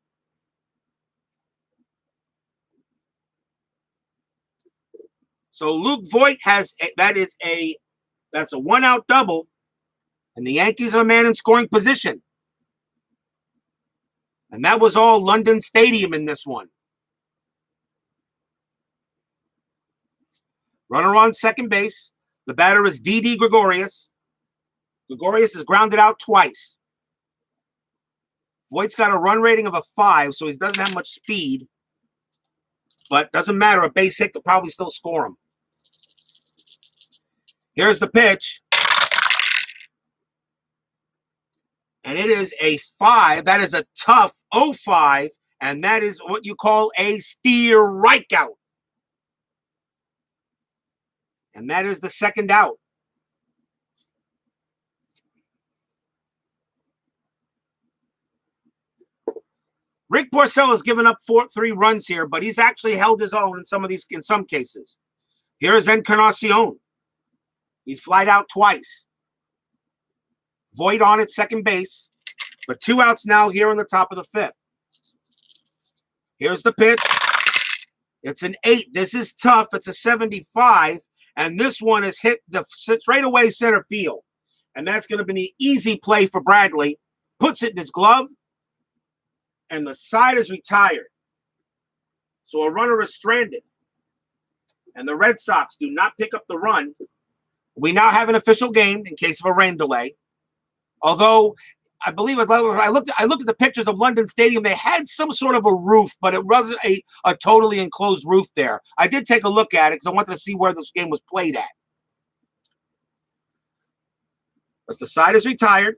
So Luke Voit that's a 1-out double, and the Yankees are a man in scoring position. And that was all London Stadium in this one. Runner on second base. The batter is Didi Gregorius. Gregorius is grounded out twice. Voigt's got a run rating of a 5, so he doesn't have much speed. But doesn't matter. A base hit could probably still score him. Here's the pitch. And it is a 5. That is a tough 0-5. And that is what you call a strikeout. And that is the second out. Rick Porcello has given up 3 runs here, but he's actually held his own in some cases. Here's Encarnacion. He flied out twice. Voigt on at second base, but 2 outs now here on the top of the 5th. Here's the pitch. It's an 8. This is tough. It's a 75, and this one is hit straight away center field. And that's going to be an easy play for Bradley. Puts it in his glove, and the side is retired. So a runner is stranded. And the Red Sox do not pick up the run. We now have an official game in case of a rain delay. Although, I believe I looked at the pictures of London Stadium. They had some sort of a roof, but it wasn't a totally enclosed roof there. I did take a look at it because I wanted to see where this game was played at. But the side is retired.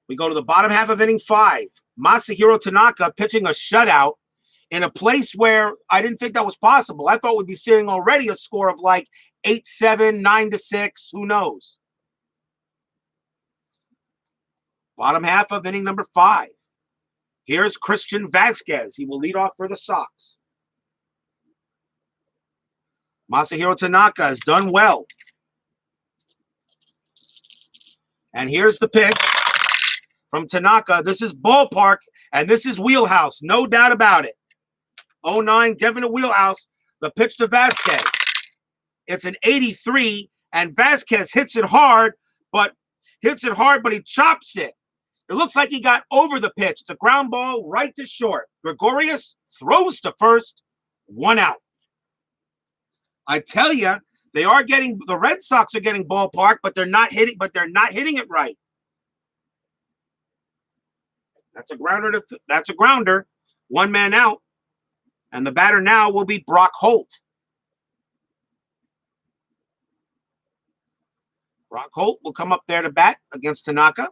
We go to the bottom half of inning 5. Masahiro Tanaka pitching a shutout in a place where I didn't think that was possible. I thought we'd be seeing already a score of like 8-7, 9-6, who knows. Bottom half of inning number 5. Here's Christian Vasquez. He will lead off for the Sox. Masahiro Tanaka has done well. And here's the pitch from Tanaka. This is ballpark, and this is wheelhouse. No doubt about it. 0-9, definite wheelhouse. The pitch to Vasquez. It's an 83, and Vasquez hits it hard, but he chops it. It looks like he got over the pitch. It's a ground ball right to short. Gregorius throws to first. 1 out. I tell you, the Red Sox are getting ballpark, but they're not hitting it right. That's a grounder. 1 man out. And the batter now will be Brock Holt. Brock Holt will come up there to bat against Tanaka.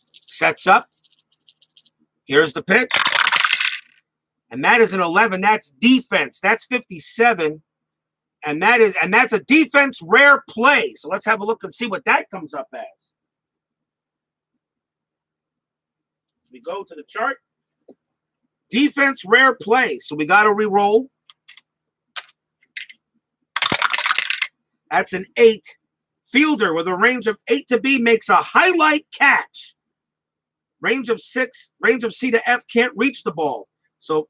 Sets up. Here's the pitch. And that is an 11. That's defense. That's 57. And that's a defense rare play. So let's have a look and see what that comes up as. We go to the chart. Defense rare play. So we got to re-roll. That's an 8. Fielder with a range of 8 to B makes a highlight catch. Range of 6, range of C to F can't reach the ball. So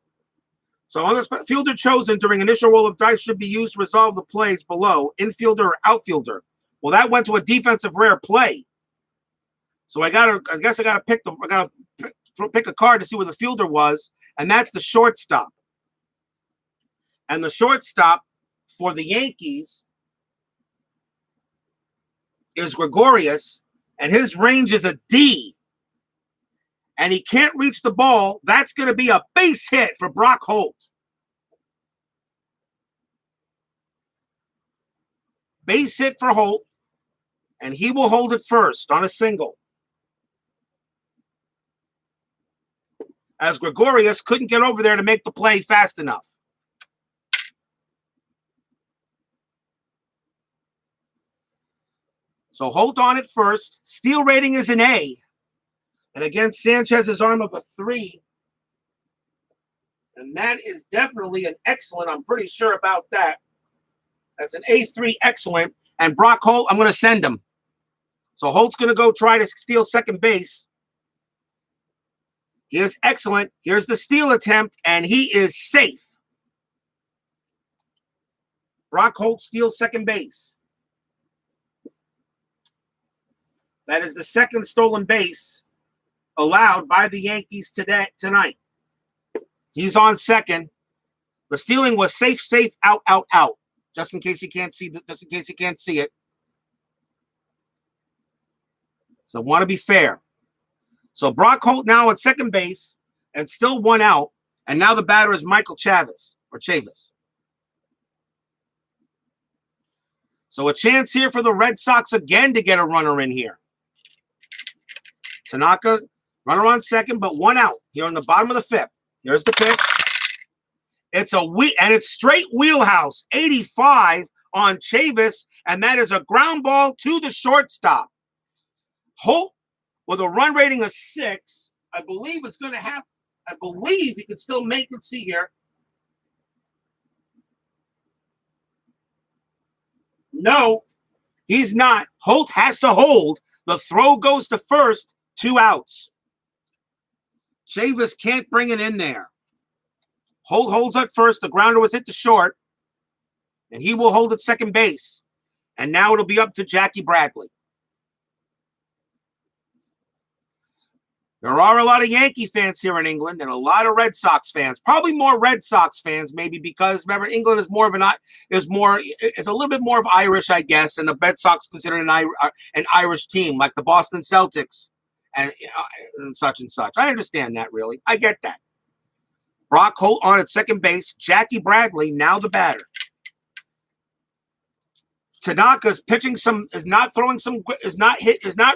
on this fielder chosen during initial roll of dice should be used to resolve the plays below, infielder or outfielder. Well, that went to a defensive rare play. So I guess I gotta pick a card to see where the fielder was, and that's the shortstop. And the shortstop for the Yankees is Gregorius, and his range is a D. And he can't reach the ball. That's going to be a base hit for Brock Holt. Base hit for Holt, and he will hold it first on a single. As Gregorius couldn't get over there to make the play fast enough. So Holt on it first. Steal rating is an A. And against Sanchez's arm of a 3. And that is definitely an excellent. I'm pretty sure about that. That's an A3 excellent. And Brock Holt, I'm going to send him. So Holt's going to go try to steal second base. He is excellent. Here's the steal attempt, and he is safe. Brock Holt steals second base. That is the second stolen base allowed by the Yankees tonight. He's on second. The stealing was safe, out. Just in case you can't see it. So want to be fair. So Brock Holt now at second base and still 1 out. And now the batter is Michael Chavis. So a chance here for the Red Sox again to get a runner in here. Tanaka, runner on second, but 1 out here on the bottom of the 5th. Here's the pitch. It's it's straight wheelhouse. 85 on Chavis, and that is a ground ball to the shortstop. Holt with a run rating of 6, I believe it's going to happen. I believe he could still make it. See here. No, he's not. Holt has to hold. The throw goes to first. 2 outs. Chavis can't bring it in there. Holt holds at first. The grounder was hit to short. And he will hold at second base. And now it'll be up to Jackie Bradley. There are a lot of Yankee fans here in England and a lot of Red Sox fans. Probably more Red Sox fans, maybe because remember England is more of is a little bit more of Irish, I guess, and the Red Sox considered an Irish team like the Boston Celtics and such and such. I understand that, really. I get that. Brock Holt on at second base. Jackie Bradley now the batter. Tanaka's pitching is not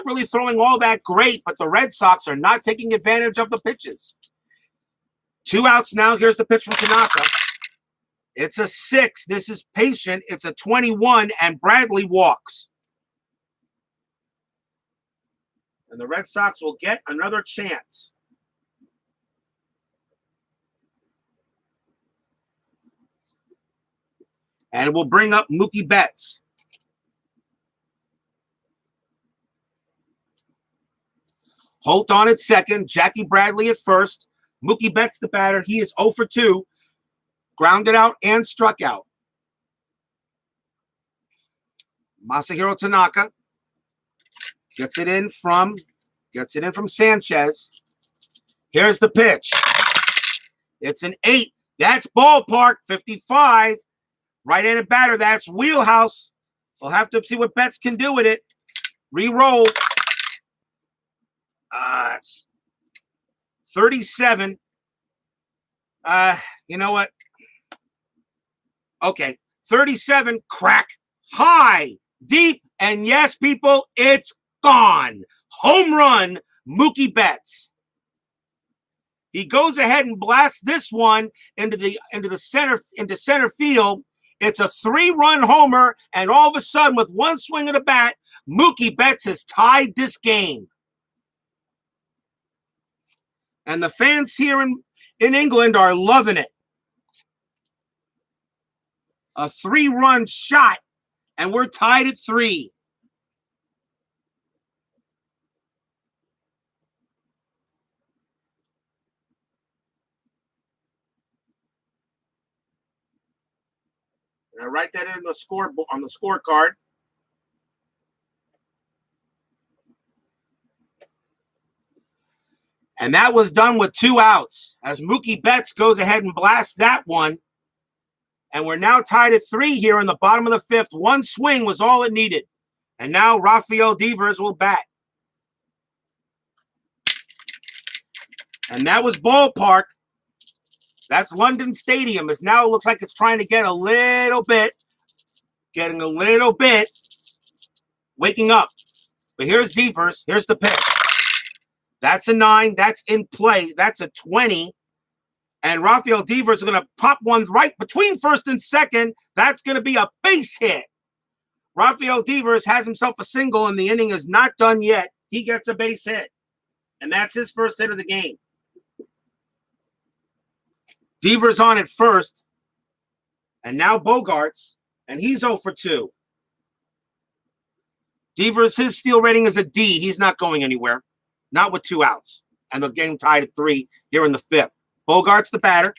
really throwing all that great, but the Red Sox are not taking advantage of the pitches. 2 outs now. Here's the pitch from Tanaka. It's a 6. This is patient. It's a 21, and Bradley walks. And the Red Sox will get another chance. And it will bring up Mookie Betts. Holt on at second. Jackie Bradley at first. Mookie Betts the batter. He is 0 for 2. Grounded out and struck out. Masahiro Tanaka gets it in from Sanchez. Here's the pitch. It's an 8. That's ballpark. 55. Right-handed batter. That's wheelhouse. We'll have to see what Betts can do with it. Re-roll. It's 37. You know what? Okay. 37. Crack. High. Deep. And yes, people, it's gone. Home run, Mookie Betts. He goes ahead and blasts this one into center field. It's a 3-run homer, and all of a sudden, with one swing of the bat, Mookie Betts has tied this game. And the fans here in England are loving it. A 3-run shot, and we're tied at 3. And I write that in the scoreboard on the scorecard. And that was done with 2 outs as Mookie Betts goes ahead and blasts that one. And we're now tied at 3 here in the bottom of the 5th. One swing was all it needed. And now Rafael Devers will bat. And that was ballpark. That's London Stadium. As now it looks like it's trying to get getting a little bit, waking up. But here's Devers. Here's the pitch. That's a 9. That's in play. That's a 20. And Rafael Devers is going to pop one right between first and second. That's going to be a base hit. Rafael Devers has himself a single, and the inning is not done yet. He gets a base hit. And that's his first hit of the game. Devers on at first. And now Bogarts. And he's 0 for 2. Devers, his steal rating is a D. He's not going anywhere. Not with 2 outs. And the game tied at 3 here in the 5th. Bogarts the batter.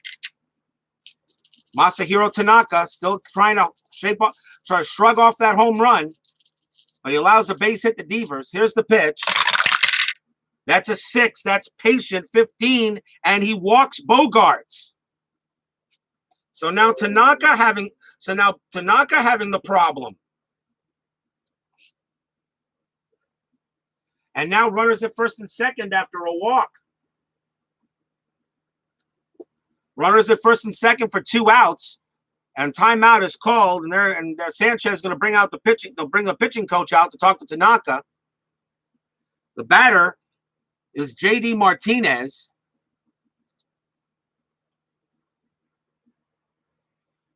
Masahiro Tanaka still trying to shrug off that home run. But he allows a base hit to Devers. Here's the pitch. That's a 6. That's patient. 15. And he walks Bogarts. So now Tanaka having the problem. And now runners at first and second after a walk. Runners at first and second for 2 outs. And timeout is called, and Sanchez is going to bring out the pitching. They'll bring the pitching coach out to talk to Tanaka. The batter is J.D. Martinez.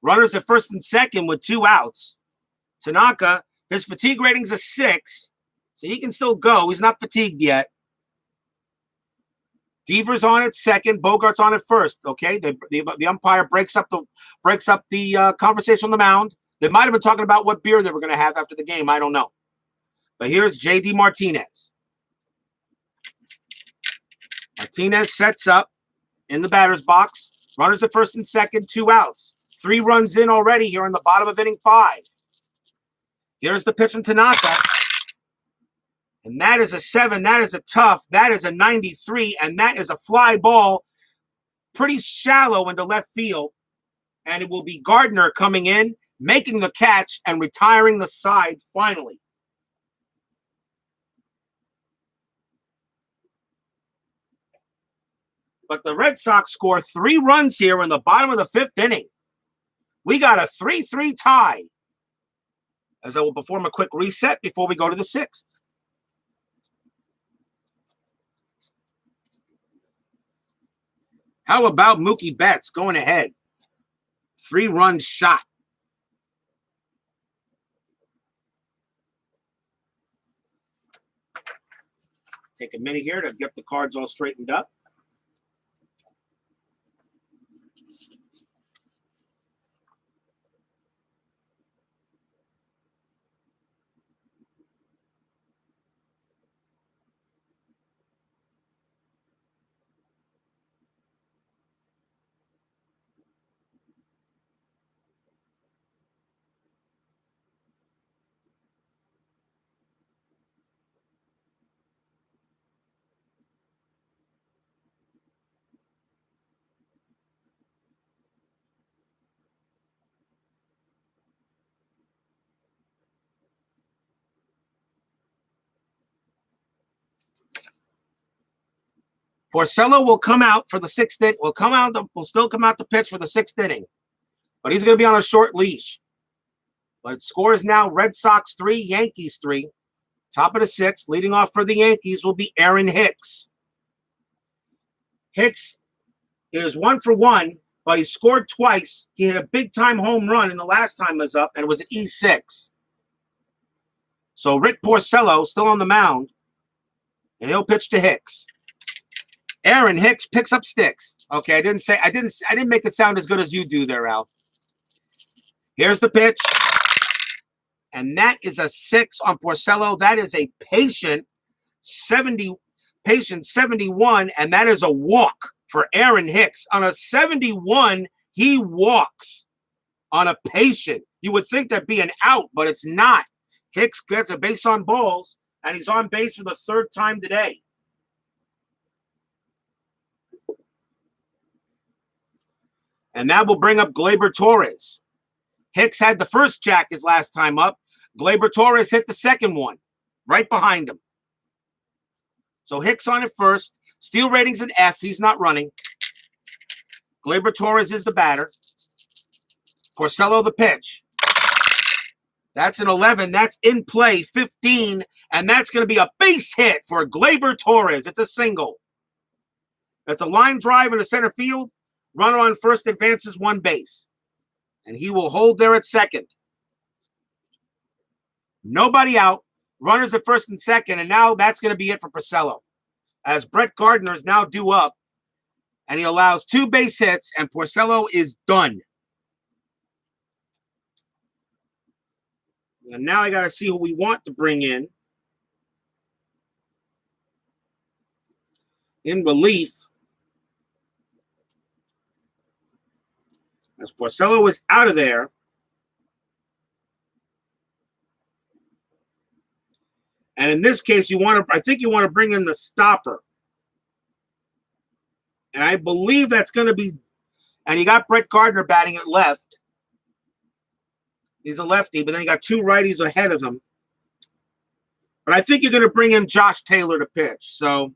Runners at first and second with 2 outs. Tanaka, his fatigue rating's a 6, so he can still go. He's not fatigued yet. Deaver's on at second. Bogart's on at first. Okay, the umpire breaks up the conversation on the mound. They might have been talking about what beer they were going to have after the game. I don't know. But here's J.D. Martinez. Martinez sets up in the batter's box. Runners at first and second, 2 outs. 3 runs in already here in the bottom of inning 5. Here's the pitch from Tanaka. And that is a 7. That is a tough. That is a 93. And that is a fly ball pretty shallow into left field. And it will be Gardner coming in, making the catch, and retiring the side finally. But the Red Sox score 3 runs here in the bottom of the 5th inning. We got a 3-3 tie. As I will perform a quick reset before we go to the 6th. How about Mookie Betts going ahead? 3-run shot. Take a minute here to get the cards all straightened up. Porcello will come out for the 6th inning. Will still come out to pitch for the 6th inning. But he's going to be on a short leash. But score is now Red Sox 3, Yankees 3. Top of the 6th. Leading off for the Yankees will be Aaron Hicks. Hicks is 1 for 1, but he scored twice. He had a big-time home run, and the last time was up, and it was an E6. So Rick Porcello still on the mound, and he'll pitch to Hicks. Aaron Hicks picks up sticks. Okay, I didn't make it sound as good as you do there, Al. Here's the pitch. And that is a 6 on Porcello. That is a patient 71, and that is a walk for Aaron Hicks. On a 71, he walks on a patient. You would think that'd be an out, but it's not. Hicks gets a base on balls, and he's on base for the 3rd time today. And that will bring up Gleyber Torres. Hicks had the first jack his last time up. Gleyber Torres hit the second one right behind him. So Hicks on at first. Steal rating's an F. He's not running. Gleyber Torres is the batter. Porcello the pitch. That's an 11. That's in play, 15. And that's going to be a base hit for Gleyber Torres. It's a single. That's a line drive in the center field. Runner on first advances 1 base. And he will hold there at second. Nobody out. Runners at first and second. And now that's going to be it for Porcello. As Brett Gardner is now due up. And he allows 2 base hits. And Porcello is done. And now I got to see who we want to bring in. In relief. As Porcello is out of there. And in this case, I think you want to bring in the stopper. And I believe that's going to be, and you got Brett Gardner batting at left. He's a lefty, but then you got 2 righties ahead of him. But I think you're going to bring in Josh Taylor to pitch. So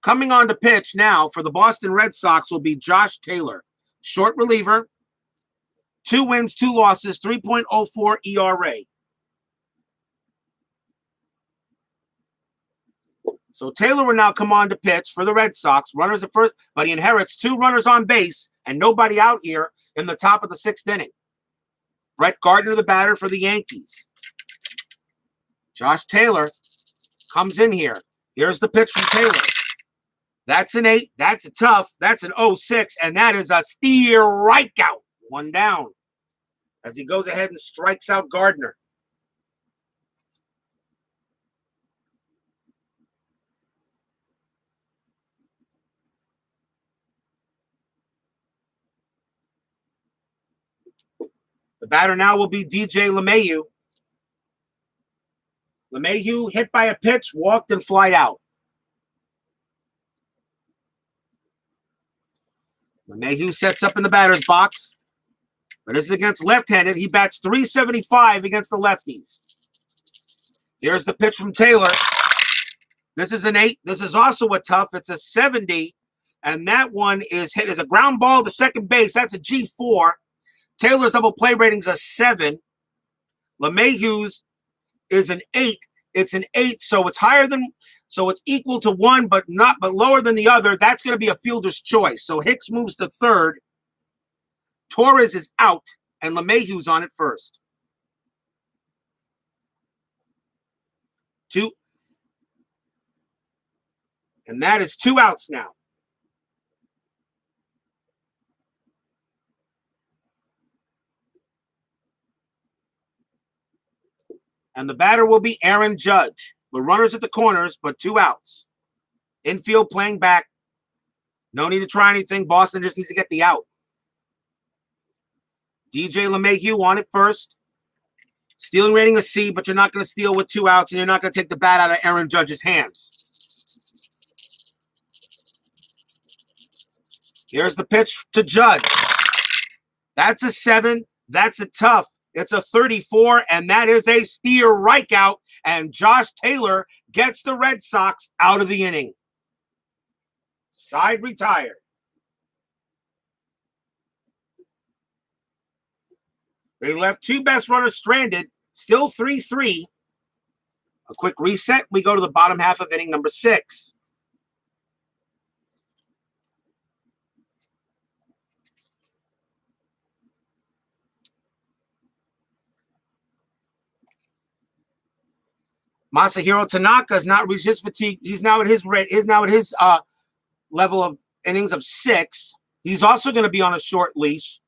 coming on to pitch now for the Boston Red Sox will be Josh Taylor. Short reliever, 2 wins, 2 losses, 3.04 ERA. So Taylor will now come on to pitch for the Red Sox. Runners at first, but he inherits 2 runners on base and nobody out here in the top of the 6th inning. Brett Gardner, the batter for the Yankees. Josh Taylor comes in here. Here's the pitch from Taylor. That's an 8. That's a tough. That's an 0-6, and that is a strikeout. 1 down as he goes ahead and strikes out Gardner. The batter now will be DJ LeMahieu. LeMahieu hit by a pitch, walked and flied out. LeMahieu sets up in the batter's box, but this is against left-handed. He bats .375 against the lefties. Here's the pitch from Taylor. This is an 8. This is also a tough. It's a 70, and that one is hit as a ground ball to second base. That's a G4. Taylor's double play rating's a 7. LeMahieu's is an 8. It's an 8, so it's higher than, so it's equal to 1, but lower than the other. That's going to be a fielder's choice. So Hicks moves to third. Torres is out, and LeMahieu's on at first. 2. And that is 2 outs now. And the batter will be Aaron Judge. The runners at the corners, but 2 outs. Infield playing back. No need to try anything. Boston just needs to get the out. DJ LeMahieu on at first. Stealing rating a C, but you're not going to steal with 2 outs, and you're not going to take the bat out of Aaron Judge's hands. Here's the pitch to Judge. That's a 7. That's a tough. It's a 34, and that is a strikeout, and Josh Taylor gets the Red Sox out of the inning. Side retired. They left 2 best runners stranded, still 3-3. A quick reset. We go to the bottom half of inning number 6. Masahiro Tanaka has not reached his fatigue. He's now at his rate. Is now at his level of innings of 6. He's also going to be on a short leash.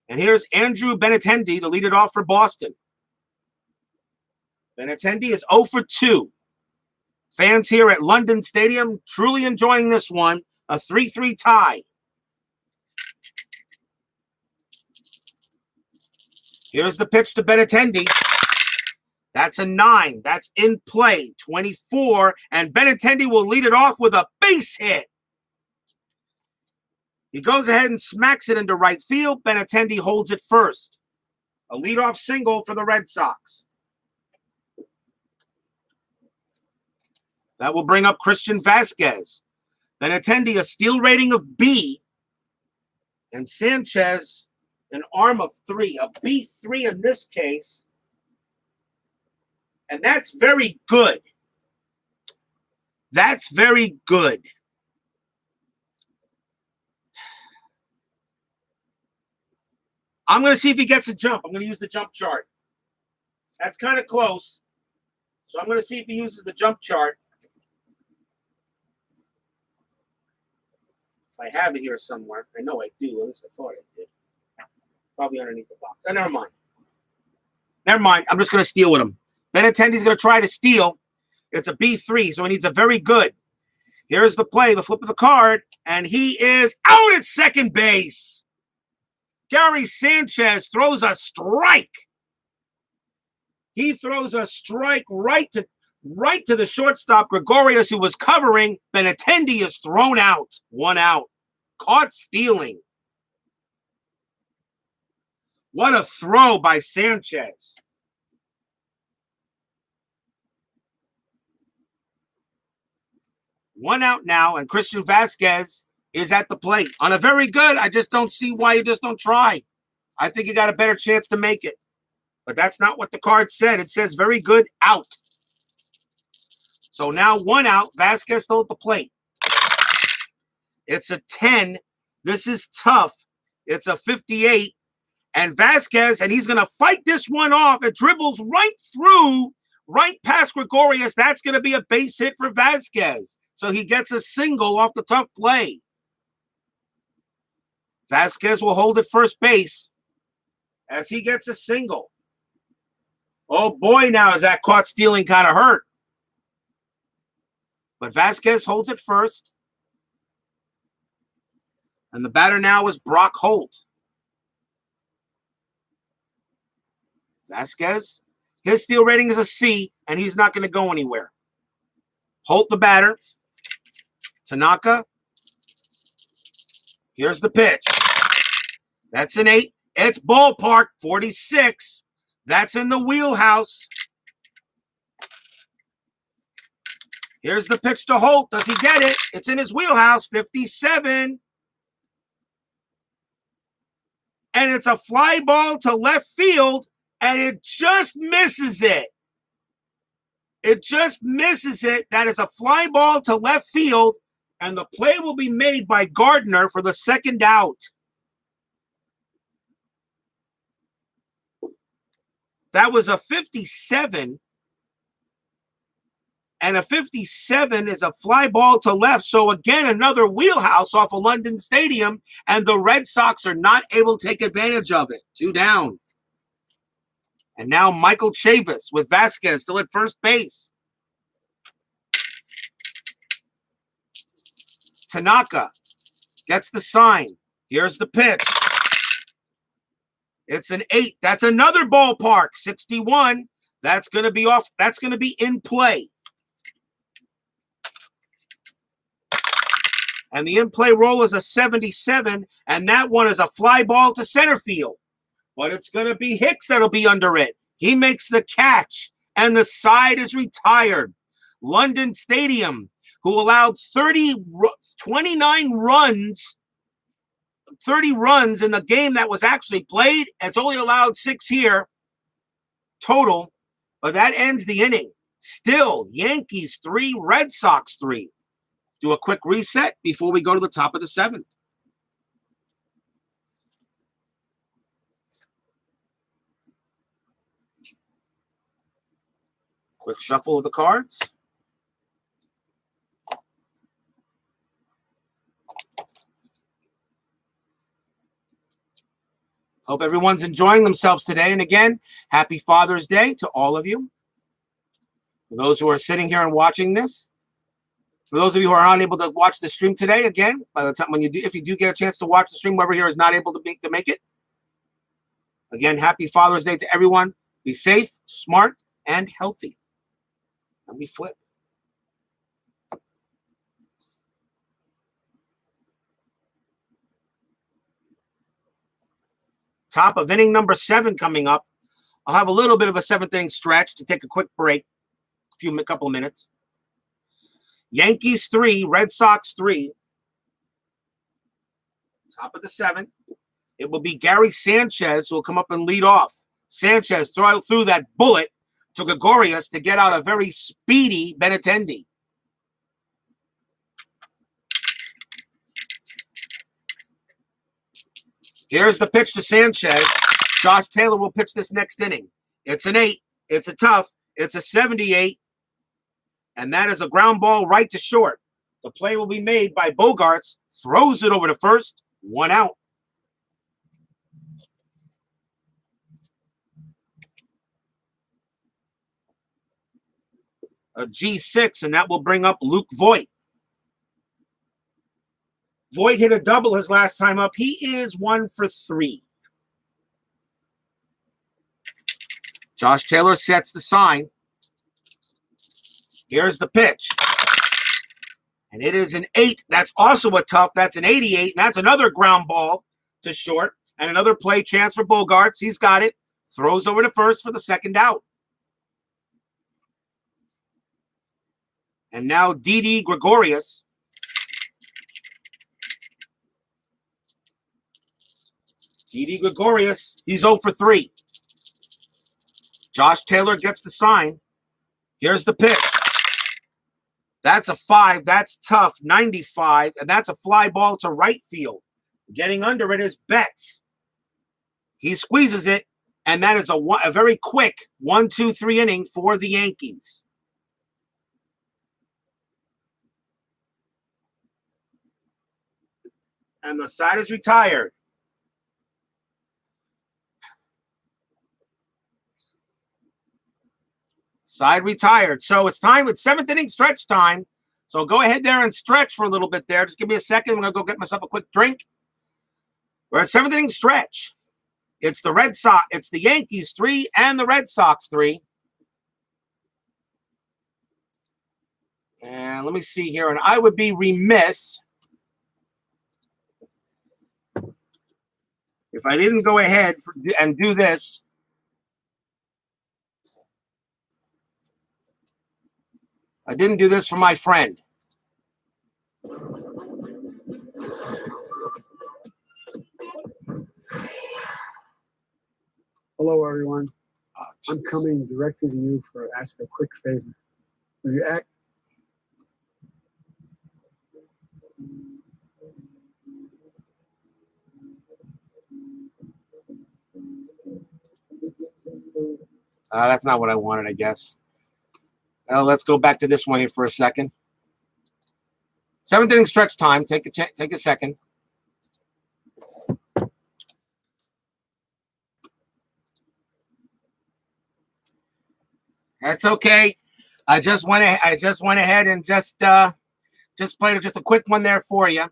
And here's Andrew Benintendi to lead it off for Boston. Benintendi is 0 for 2. Fans here at London Stadium truly enjoying this one. A 3-3 tie. Here's the pitch to Benintendi. That's a 9. That's in play. 24. And Benintendi will lead it off with a base hit. He goes ahead and smacks it into right field. Benintendi holds it first. A leadoff single for the Red Sox. That will bring up Christian Vasquez. Benintendi, a steal rating of B. And Sanchez, an arm of 3. A B3 in this case. And that's very good. That's very good. I'm going to see if he gets a jump. I'm going to use the jump chart. That's kind of close. So I'm going to see if he uses the jump chart. If I have it here somewhere. I know I do. At least I thought I did. Probably underneath the box. Never mind. Never mind. I'm just going to steal with him. Benintendi's going to try to steal. It's a B3, so he needs a very good. Here's the play, the flip of the card, and he is out at second base. Gary Sanchez throws a strike. He throws a strike right to the shortstop, Gregorius, who was covering. Benintendi is thrown out. 1 out. Caught stealing. What a throw by Sanchez. One out now, and Christian Vasquez is at the plate. On a very good, I just don't see why you just don't try. I think you got a better chance to make it. But that's not what the card said. It says very good, out. So now one out, Vasquez still at the plate. It's a 10. This is tough. It's a 58. And Vasquez, and he's going to fight this one off. It dribbles right through, right past Gregorius. That's going to be a base hit for Vasquez. So he gets a single off the tough play. Vasquez will hold at first base as he gets a single. Oh boy, now is that caught stealing kind of hurt. But Vasquez holds at first. And the batter now is Brock Holt. Vasquez, his steal rating is a C, and he's not going to go anywhere. Holt the batter. Tanaka. Here's the pitch. That's an 8. It's ballpark, 46. That's in the wheelhouse. Here's the pitch to Holt. Does he get it? It's in his wheelhouse, 57. And it's a fly ball to left field, and it just misses it. It just misses it. That is a fly ball to left field, and the play will be made by Gardner for the second out. That was a 57. And a 57 is a fly ball to left. So again, another wheelhouse off of London Stadium, and the Red Sox are not able to take advantage of it. 2 down. And now Michael Chavis with Vasquez still at first base. Tanaka gets the sign. Here's the pitch. It's an 8. That's another ballpark, 61. That's going to be off. That's going to be in play. And the in-play roll is a 77, and that one is a fly ball to center field. But it's going to be Hicks that'll be under it. He makes the catch, and the side is retired. London Stadium, who allowed 29 runs, 30 runs in the game that was actually played. It's only allowed 6 here total, but that ends the inning. Still, Yankees 3, Red Sox 3. Do a quick reset before we go to the top of the 7th. Quick shuffle of the cards. Hope everyone's enjoying themselves today. And again, happy Father's Day to all of you. For those who are sitting here and watching this, for those of you who are unable to watch the stream today, again, by the time when you do, if you do get a chance to watch the stream, whoever here is not able to make it, again, happy Father's Day to everyone. Be safe, smart, and healthy. Let me flip. Top of inning number 7 coming up. I'll have a little bit of a 7th inning stretch to take a quick break, a couple of minutes. Yankees 3, Red Sox 3. Top of the 7th. It will be Gary Sanchez who will come up and lead off. Sanchez threw that bullet to Gregorius to get out a very speedy Benintendi. Here's the pitch to Sanchez. Josh Taylor will pitch this next inning. It's an 8. It's a tough. It's a 78. And that is a ground ball right to short. The play will be made by Bogarts. Throws it over to first. 1 out. A G6, and that will bring up Luke Voit. Voit hit a double his last time up. He is 1 for 3. Josh Taylor sets the sign. Here's the pitch. And it is an 8. That's also a tough. That's an 88. And that's another ground ball to short. And another play chance for Bogarts. He's got it. Throws over to first for the second out. And now Didi Gregorius. Didi Gregorius, he's 0 for 3. Josh Taylor gets the sign. Here's the pitch. That's a 5. That's tough. 95. And that's a fly ball to right field. Getting under it is Betts. He squeezes it. And that is a very quick 1-2-3 inning for the Yankees. And the side is retired. Side retired. So it's time. It's 7th inning stretch time. So go ahead there and stretch for a little bit there. Just give me a second. I'm going to go get myself a quick drink. We're at 7th inning stretch. It's the Red Sox. It's the Yankees 3 and the Red Sox 3. And let me see here. And I would be remiss if I didn't go ahead and do this. I didn't do this for my friend. Hello, everyone. I'm coming directly to you for ask a quick favor. Will you act? That's not what I wanted, I guess. Let's go back to this one here for a second. 7th inning stretch time. Take a second. That's okay. I just went ahead and just played just a quick one there for you.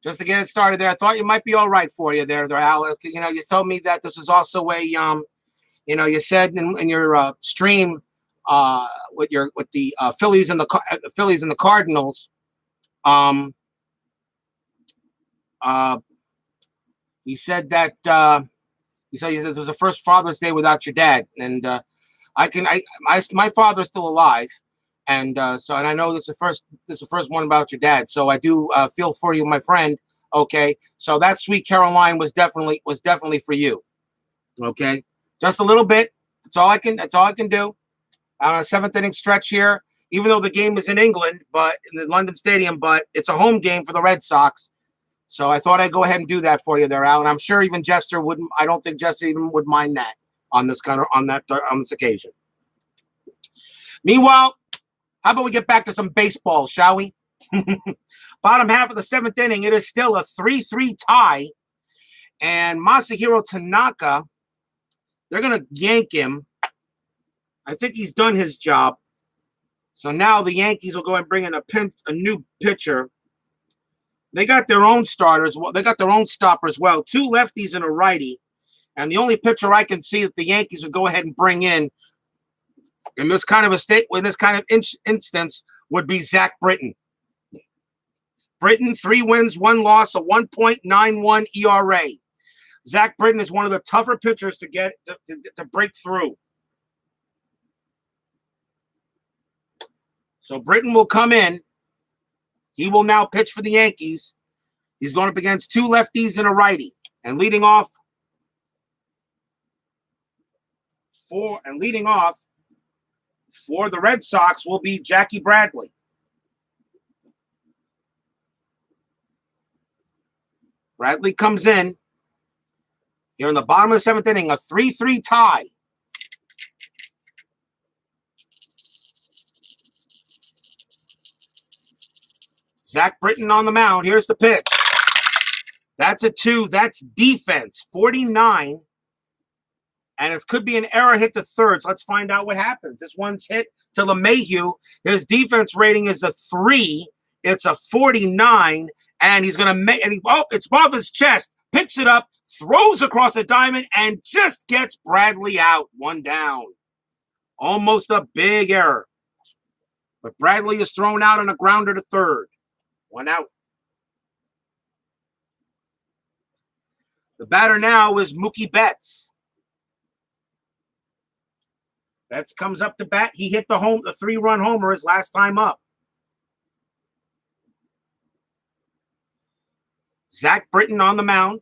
Just to get it started there. I thought you might be all right for you there, Al. You know, you told me that this was also a you know, you said in your stream with the Phillies and the Cardinals. He said that this was the first Father's Day without your dad, and my father's still alive, and and I know this is the first one about your dad, so I do feel for you, my friend. Okay, so that Sweet Caroline was definitely for you. Okay, just a little bit. That's all I can do. On a 7th inning stretch here, even though the game is in England, but in the London Stadium, but it's a home game for the Red Sox. So I thought I'd go ahead and do that for you there, Al. And I'm sure even Jester wouldn't. I don't think Jester even would mind that on this occasion. Meanwhile, how about we get back to some baseball, shall we? Bottom half of the 7th inning, it is still a 3-3 tie, and Masahiro Tanaka, they're gonna yank him. I think he's done his job. So now the Yankees will go and bring in a new pitcher. They got their own starters. They got their own stopper as well. 2 lefties and a righty. And the only pitcher I can see that the Yankees would go ahead and bring in this kind of instance would be Zach Britton. Britton, 3 wins, 1 loss, a 1.91 ERA. Zach Britton is one of the tougher pitchers to break through. So Britton will come in. He will now pitch for the Yankees. He's going up against 2 lefties and a righty. And leading off for the Red Sox will be Jackie Bradley. Bradley comes in here in the bottom of the 7th inning, a 3-3 tie. Zach Britton on the mound. Here's the pitch. That's a 2. That's defense. 49. And it could be an error hit to third. So let's find out what happens. This one's hit to LeMahieu. His defense rating is a 3. It's a 49. And he's going to make – it's above his chest. Picks it up, throws across the diamond, and just gets Bradley out. 1 down. Almost a big error. But Bradley is thrown out on a grounder to third. 1 out. The batter now is Mookie Betts. Betts comes up to bat. He hit the 3-run homer his last time up. Zach Britton on the mound.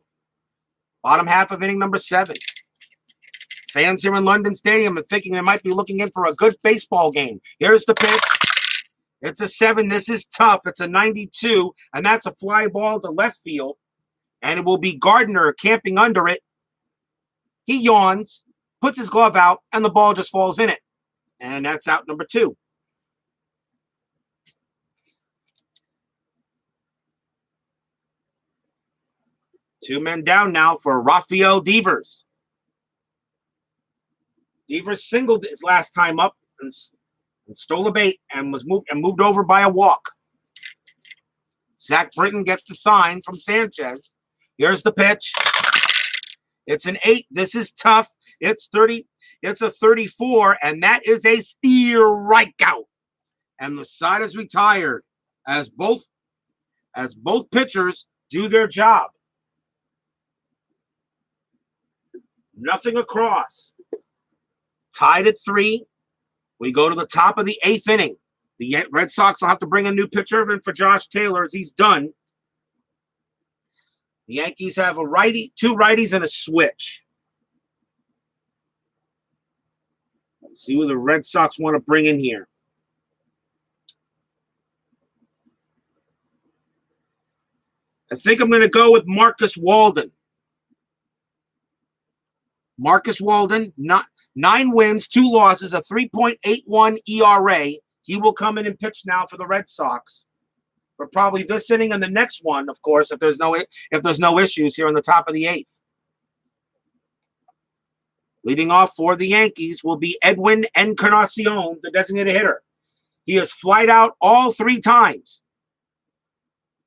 Bottom half of inning number 7. Fans here in London Stadium are thinking they might be looking in for a good baseball game. Here's the pitch. It's a 7. This is tough. It's a 92, and that's a fly ball to left field. And it will be Gardner camping under it. He yawns, puts his glove out, and the ball just falls in it. And that's out number 2. Two men down now for Rafael Devers. Devers singled his last time up and stole a bait and was moved over by a walk. Zach Britton gets the sign from Sanchez. Here's the pitch. It's an 8. This is tough. It's 30. It's a 34, and that is a strikeout. And the side is retired as both pitchers do their job. Nothing across. Tied at 3. We go to the top of the 8th inning. The Red Sox will have to bring a new pitcher in for Josh Taylor as he's done. The Yankees have a righty, 2 righties, and a switch. Let's see who the Red Sox want to bring in here. I think I'm going to go with Marcus Walden. Marcus Walden, 9 wins, 2 losses, a 3.81 ERA. He will come in and pitch now for the Red Sox for probably this inning and the next one, of course, if there's no issues here in the top of the 8th. Leading off for the Yankees will be Edwin Encarnacion, the designated hitter. He has flied out all 3 times.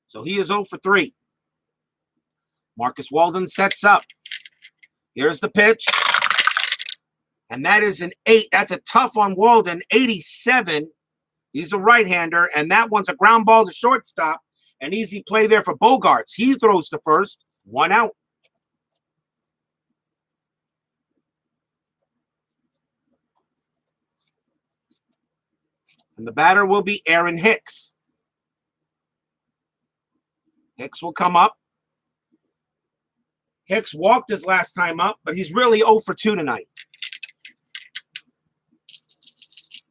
So he is 0 for 3. Marcus Walden sets up. Here's the pitch. And that is an 8. That's a tough on Walden, 87. He's a right-hander, and that one's a ground ball to shortstop. An easy play there for Bogarts. He throws to first. 1 out. And the batter will be Aaron Hicks. Hicks will come up. Hicks walked his last time up, but he's really 0 for 2 tonight.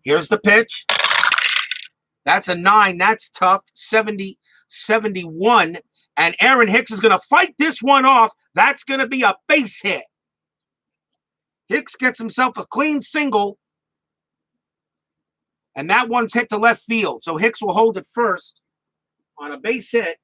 Here's the pitch. That's a 9. That's tough. 70, 71. And Aaron Hicks is going to fight this one off. That's going to be a base hit. Hicks gets himself a clean single. And that one's hit to left field. So Hicks will hold it first on a base hit.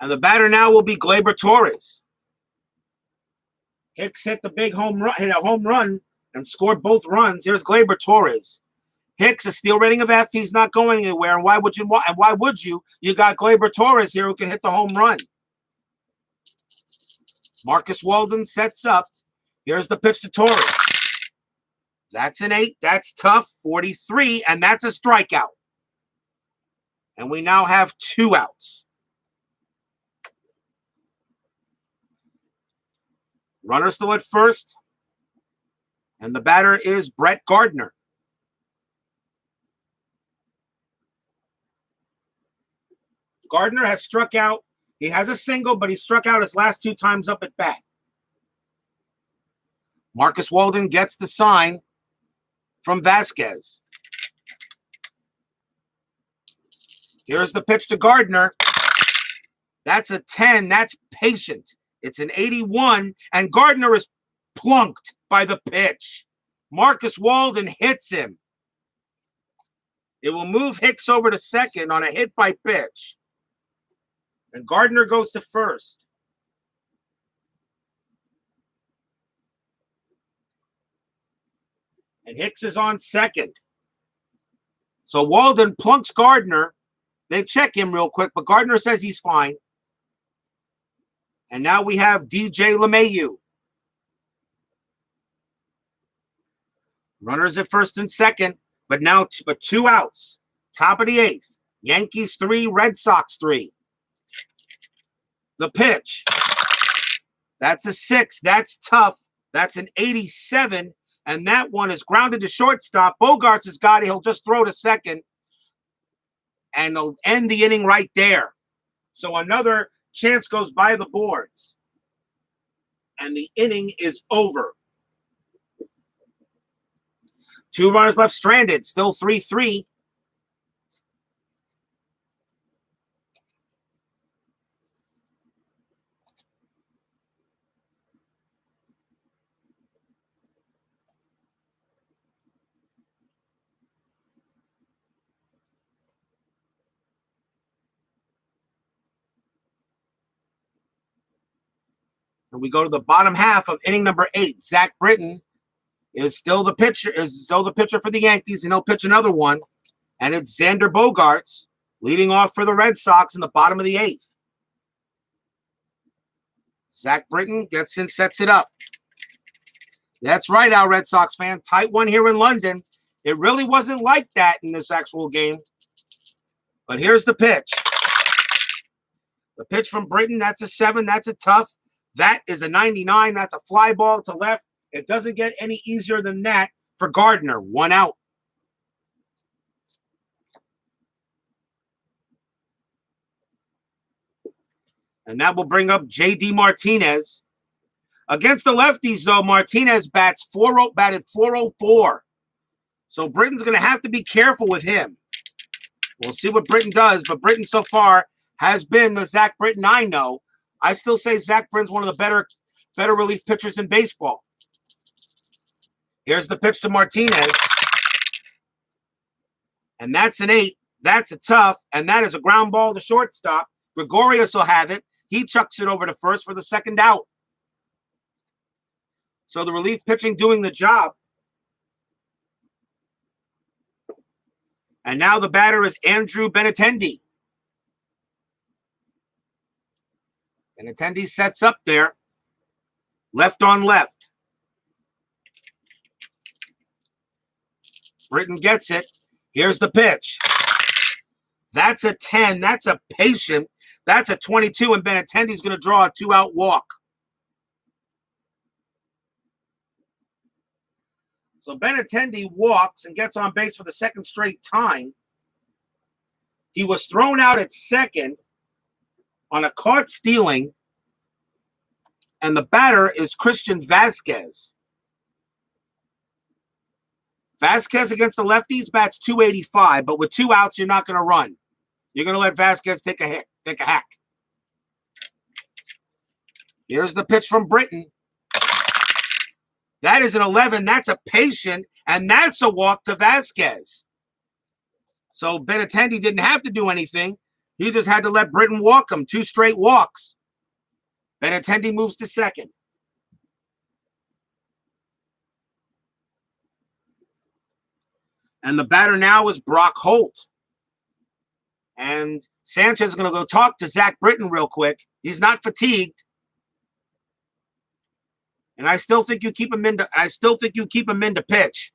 And the batter now will be Gleyber Torres. Hicks hit a home run and scored both runs. Here's Gleyber Torres. Hicks, a steal rating of F. He's not going anywhere. And why would you? You got Gleyber Torres here who can hit the home run. Marcus Walden sets up. Here's the pitch to Torres. That's an 8. That's tough. 43. And that's a strikeout. And we now have 2 outs. Runner still at first. And the batter is Brett Gardner. Gardner has struck out. He has a single, but he struck out his last 2 times up at bat. Marcus Walden gets the sign from Vasquez. Here's the pitch to Gardner. That's a 10. That's patient. It's an 81, and Gardner is plunked by the pitch. Marcus Walden hits him. It will move Hicks over to second on a hit by pitch. And Gardner goes to first. And Hicks is on second. So Walden plunks Gardner. They check him real quick, but Gardner says he's fine. And now we have DJ LeMahieu. Runners at first and second, but 2 outs. Top of the 8th. Yankees 3, Red Sox 3. The pitch. That's a 6. That's tough. That's an 87. And that one is grounded to shortstop. Bogarts has got it. He'll just throw to second. And they'll end the inning right there. So another chance goes by the boards. And the inning is over. 2 runners left stranded. Still 3-3. And we go to the bottom half of inning number 8. Zach Britton is still the pitcher for the Yankees, and he'll pitch another one. And it's Xander Bogaerts leading off for the Red Sox in the bottom of the 8th. Zach Britton gets in, sets it up. That's right, our Red Sox fan. Tight one here in London. It really wasn't like that in this actual game. But here's the pitch. The pitch from Britton, that's a 7. That's a tough. That is a 99. That's a fly ball to left. It doesn't get any easier than that for Gardner. 1 out. And that will bring up J.D. Martinez. Against the lefties, though, Martinez batted 404. So Britton's going to have to be careful with him. We'll see what Britton does, but Britton so far has been the Zach Britton I know. I still say Zach Britton's one of the better relief pitchers in baseball. Here's the pitch to Martinez. And that's an 8. That's a tough, and that is a ground ball to shortstop. Gregorius will have it. He chucks it over to first for the second out. So the relief pitching doing the job. And now the batter is Andrew Benintendi. Benintendi sets up there. Left on left. Britton gets it. Here's the pitch. That's a 10. That's a patient. That's a 22, and Benintendi's going to draw a 2-out walk. So Benintendi walks and gets on base for the second straight time. He was thrown out at second on a caught stealing, and the batter is Christian Vasquez. Vasquez against the lefties bats 285, but with 2 outs, you're not going to run. You're going to let Vasquez take a hack. Here's the pitch from Britton. That is an 11. That's a patient, and that's a walk to Vasquez. So Benintendi didn't have to do anything. He just had to let Britton walk him. 2 straight walks. Benintendi moves to second. And the batter now is Brock Holt. And Sanchez is going to go talk to Zach Britton real quick. He's not fatigued. And I still think you keep him in to pitch.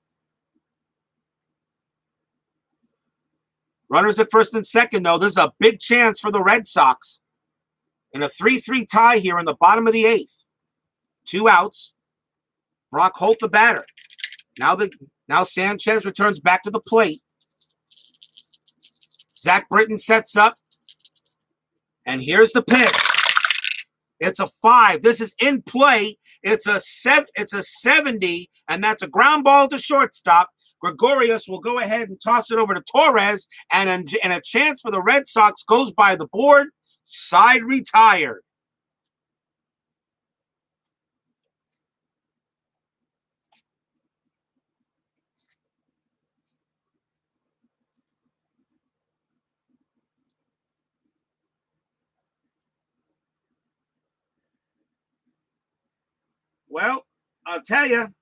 Runners at first and second, though. This is a big chance for the Red Sox. In a 3-3 tie here in the bottom of the 8th. 2 outs. Brock Holt, the batter. Now Sanchez returns back to the plate. Zach Britton sets up. And here's the pitch. It's a 5. This is in play. It's a 70, and that's a ground ball to shortstop. Gregorius will go ahead and toss it over to Torres, and a chance for the Red Sox goes by the board. Side retired. Well, I'll tell you,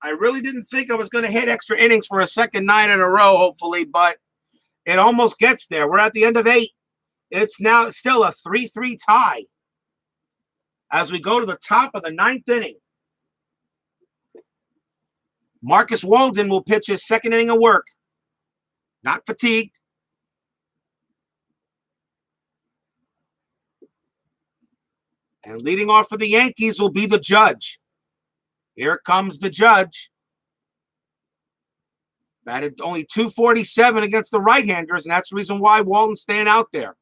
I really didn't think I was going to hit extra innings for a second night in a row, hopefully, but it almost gets there. We're at the end of 8. It's now still a 3-3 tie as we go to the top of the 9th inning. Marcus Walden will pitch his second inning of work. Not fatigued. And leading off for the Yankees will be the judge. Here comes the judge. Batted only .247 against the right-handers, and that's the reason why Walden's staying out there.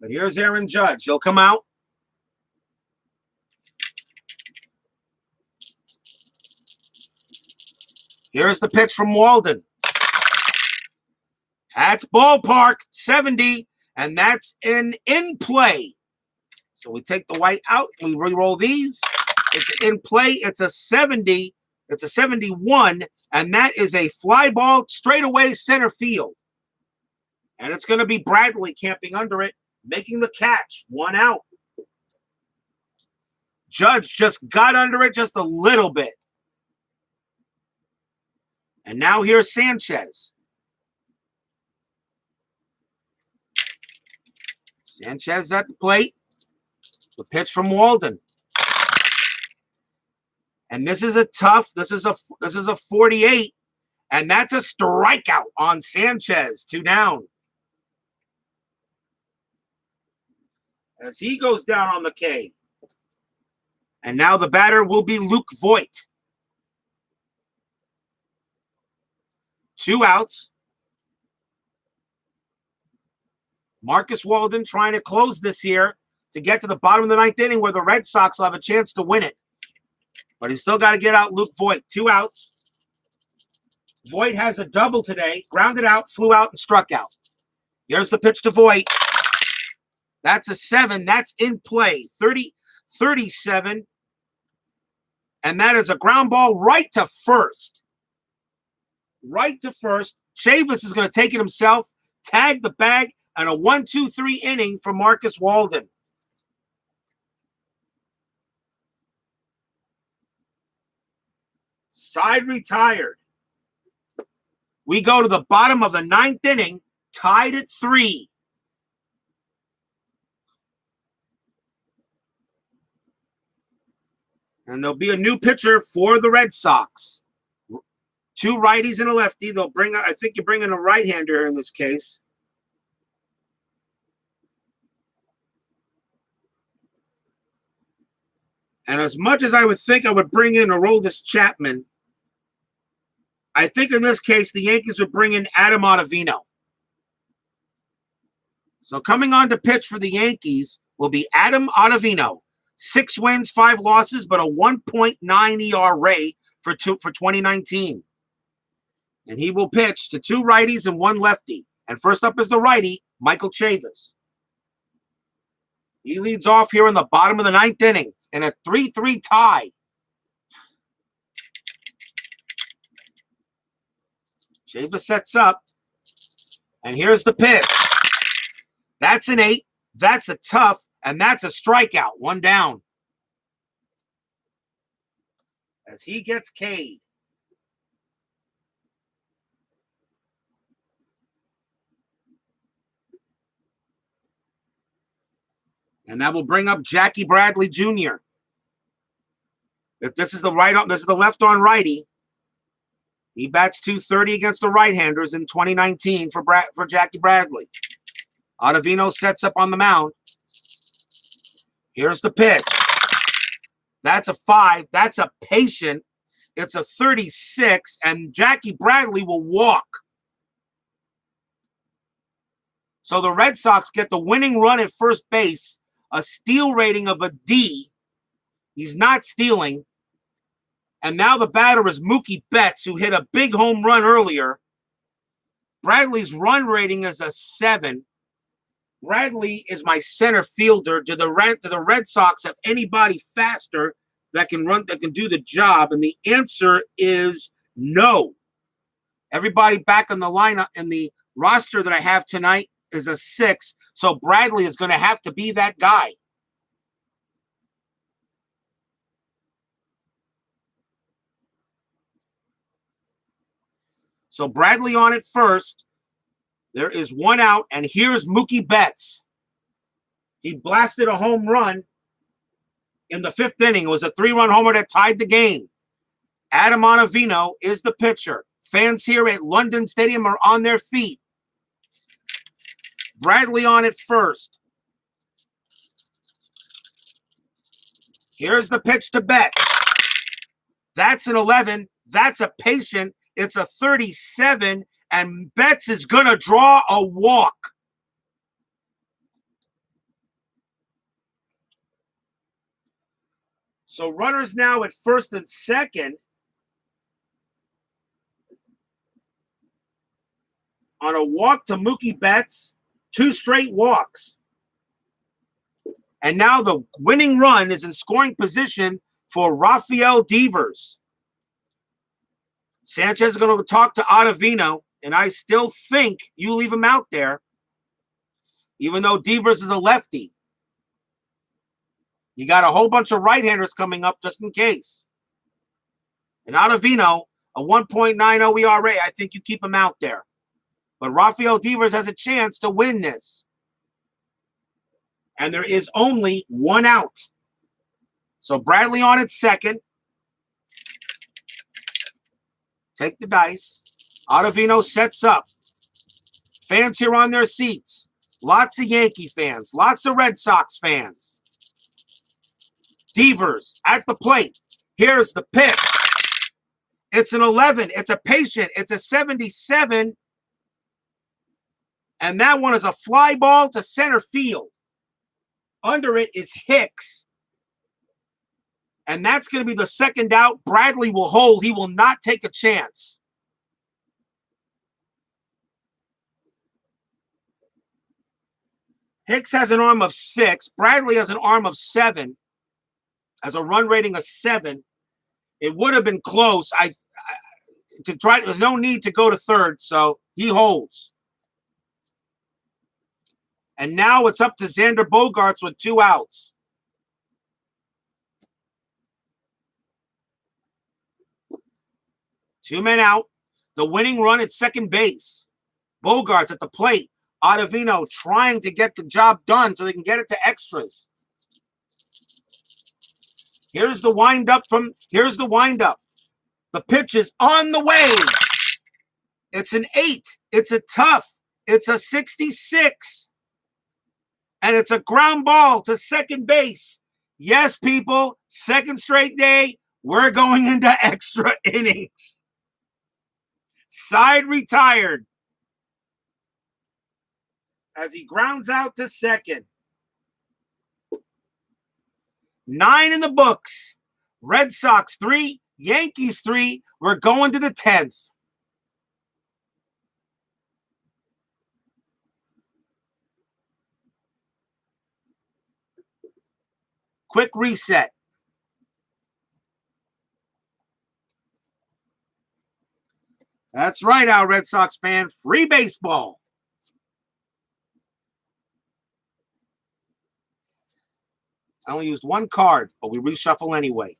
But here's Aaron Judge. He'll come out. Here's the pitch from Walden. That's ballpark, 70, and that's in play. So we take the white out, we re-roll these. It's in play, it's a 70, it's a 71, and that is a fly ball straightaway center field. And it's going to be Bradley camping under it, making the catch, 1 out. Judge just got under it just a little bit. And now here's Sanchez. Sanchez at the plate. The pitch from Walden. And this is a tough, this is a 48. And that's a strikeout on Sanchez, 2 down. As he goes down on the K. And now the batter will be Luke Voigt. 2 outs. Marcus Walden trying to close this here to get to the bottom of the 9th inning where the Red Sox will have a chance to win it. But he's still got to get out Luke Voigt. 2 outs. Voigt has a double today. Grounded out, flew out, and struck out. Here's the pitch to Voigt. That's a 7. That's in play. 37. And that is a ground ball right to first. Right to first. Chavis is going to take it himself, tag the bag, and a 1-2-3 inning for Marcus Walden. Side retired. We go to the bottom of the 9th inning, tied at 3. And there'll be a new pitcher for the Red Sox. 2 righties and a lefty. They'll bring, I think you bring in a right-hander in this case. And as much as I would think I would bring in Aroldis Chapman, I think in this case the Yankees would bring in Adam Ottavino. So coming on to pitch for the Yankees will be Adam Ottavino. 6 wins, 5 losses, but a 1.9 ERA for 2019. And he will pitch to 2 righties and 1 lefty. And first up is the righty, Michael Chavis. He leads off here in the bottom of the 9th inning in a 3-3 tie. Chavis sets up. And here's the pitch. That's an 8. That's a tough. And that's a strikeout. 1 down. As he gets K'd. And that will bring up Jackie Bradley Jr. If this is the this is the left on righty. He bats .230 against the right-handers in 2019 for Jackie Bradley. Ottavino sets up on the mound. Here's the pitch. That's a 5. That's a patient. It's a 36, and Jackie Bradley will walk. So the Red Sox get the winning run at first base, a steal rating of a D. He's not stealing. And now the batter is Mookie Betts, who hit a big home run earlier. Bradley's run rating is a 7. Bradley is my center fielder. Do the Red Sox have anybody faster that can do the job? And the answer is no. Everybody back on the lineup in the roster that I have tonight is a 6. So Bradley is going to have to be that guy. So Bradley on it first. There is 1 out, and here's Mookie Betts. He blasted a home run in the 5th inning. It was a 3-run homer that tied the game. Adam Ottavino is the pitcher. Fans here at London Stadium are on their feet. Bradley on it first. Here's the pitch to Bet. That's an 11. That's a patient. It's a 37. And Betts is going to draw a walk. So runners now at first and second. On a walk to Mookie Betts. 2 straight walks. And now the winning run is in scoring position for Rafael Devers. Sanchez is going to talk to Ottavino, and I still think you leave him out there, even though Devers is a lefty. You got a whole bunch of right-handers coming up just in case. And Ottavino, a 1.90 ERA, I think you keep him out there. But Rafael Devers has a chance to win this. And there is only 1 out. So Bradley on at second. Take the dice. Ottavino sets up. Fans here on their seats. Lots of Yankee fans. Lots of Red Sox fans. Devers at the plate. Here's the pitch. It's an 11. It's a patient. It's a 77. And that one is a fly ball to center field. Under it is Hicks. And that's going to be the second out. Bradley will hold. He will not take a chance. Hicks has an arm of 6. Bradley has an arm of 7. Has a run rating of 7. It would have been close. There's no need to go to third, so he holds. And now it's up to Xander Bogaerts with 2 outs. Two men out. The winning run at second base. Bogaerts at the plate. Ottavino trying to get the job done so they can get it to extras. Here's the windup. The pitch is on the way. It's an 8. It's a tough. It's a 66. And it's a ground ball to second base. Yes, people, second straight day, we're going into extra innings. Side retired. As he grounds out to second. 9 in the books. Red Sox 3, Yankees 3. We're going to the 10th. Quick reset. That's right, our Red Sox fan. Free baseball. I only used 1 card, but we reshuffle anyway.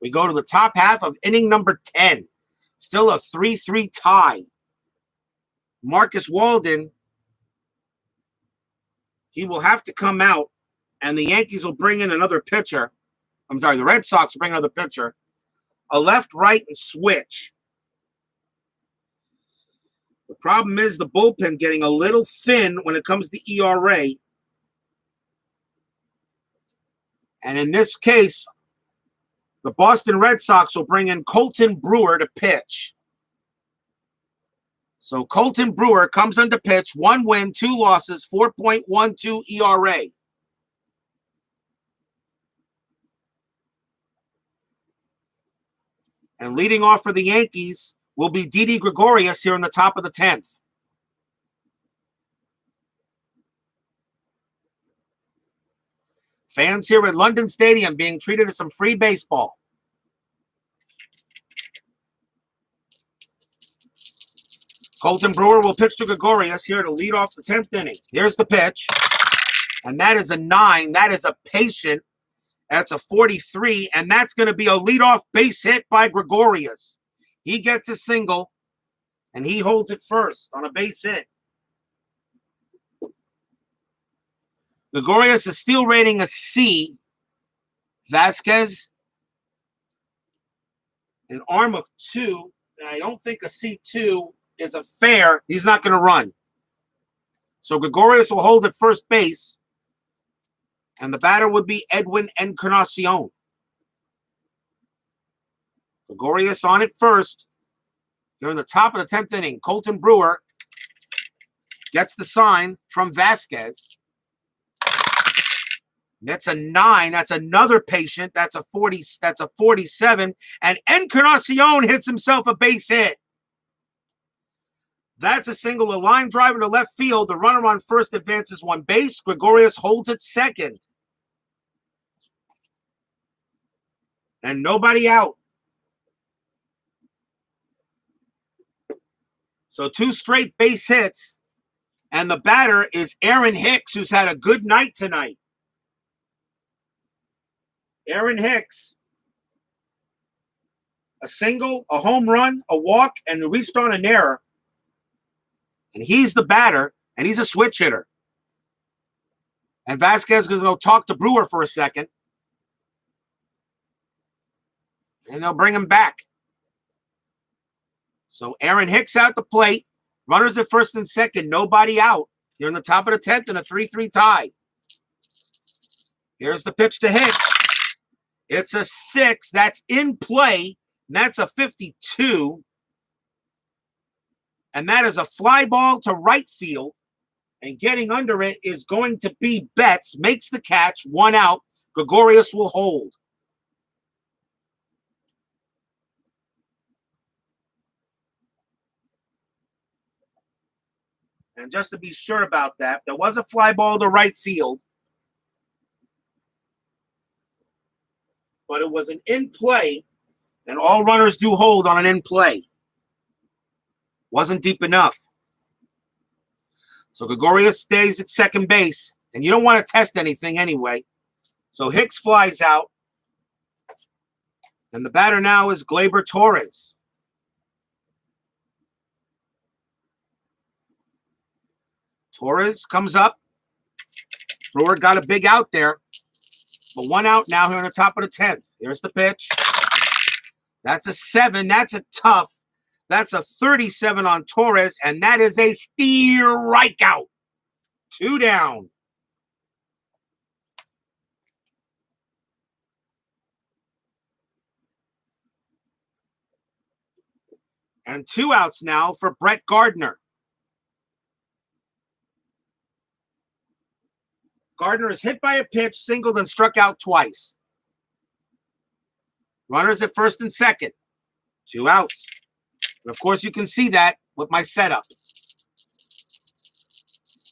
We go to the top half of inning number 10. Still a 3-3 tie. Marcus Walden, he will have to come out, and the Yankees will bring in another pitcher. The Red Sox will bring another pitcher. A left, right, and switch. The problem is the bullpen getting a little thin when it comes to ERA. And in this case, the Boston Red Sox will bring in Colton Brewer to pitch. So Colton Brewer comes in to pitch. 1 win, 2 losses, 4.12 ERA. And leading off for the Yankees will be Didi Gregorius here in the top of the 10th. Fans here at London Stadium being treated to some free baseball. Colton Brewer will pitch to Gregorius here to lead off the 10th inning. Here's the pitch. And that is a 9. That is a patient. That's a 43. And that's going to be a leadoff base hit by Gregorius. He gets a single. And he holds it first on a base hit. Gregorius is still rating a C. Vasquez, an arm of 2. And I don't think a C2 is a fair. He's not going to run. So Gregorius will hold at first base. And the batter would be Edwin Encarnacion. Gregorius on it first. Here in the top of the 10th inning, Colton Brewer gets the sign from Vasquez. That's a 9. That's another patient. That's a 40. That's a 47. And Encarnacion hits himself a base hit. That's a single. A line drive into left field. The runner on first advances 1 base. Gregorius holds it second. And nobody out. So 2 straight base hits. And the batter is Aaron Hicks, who's had a good night tonight. Aaron Hicks, a single, a home run, a walk, and reached on an error. And he's the batter, and he's a switch hitter. And Vasquez is going to go talk to Brewer for a second. And they'll bring him back. So Aaron Hicks out the plate. Runners at first and second, nobody out. Here in the top of the 10th in a 3-3 tie. Here's the pitch to Hicks. It's a 6. That's in play. And that's a 52. And that is a fly ball to right field. And getting under it is going to be Betts. Makes the catch. 1 out. Gregorius will hold. And just to be sure about that, there was a fly ball to right field. But it was an in play, and all runners do hold on an in play. Wasn't deep enough. So Gregorius stays at second base, and you don't want to test anything anyway. So Hicks flies out, and the batter now is Gleyber Torres. Torres comes up. Brewer got a big out there. But 1 out now here on the top of the 10th. Here's the pitch. That's a 7. That's a tough. That's a 37 on Torres, and that is a strikeout. 2 down. And 2 outs now for Brett Gardner. Gardner is hit by a pitch, singled, and struck out twice. Runners at first and second. 2 outs. And of course, you can see that with my setup.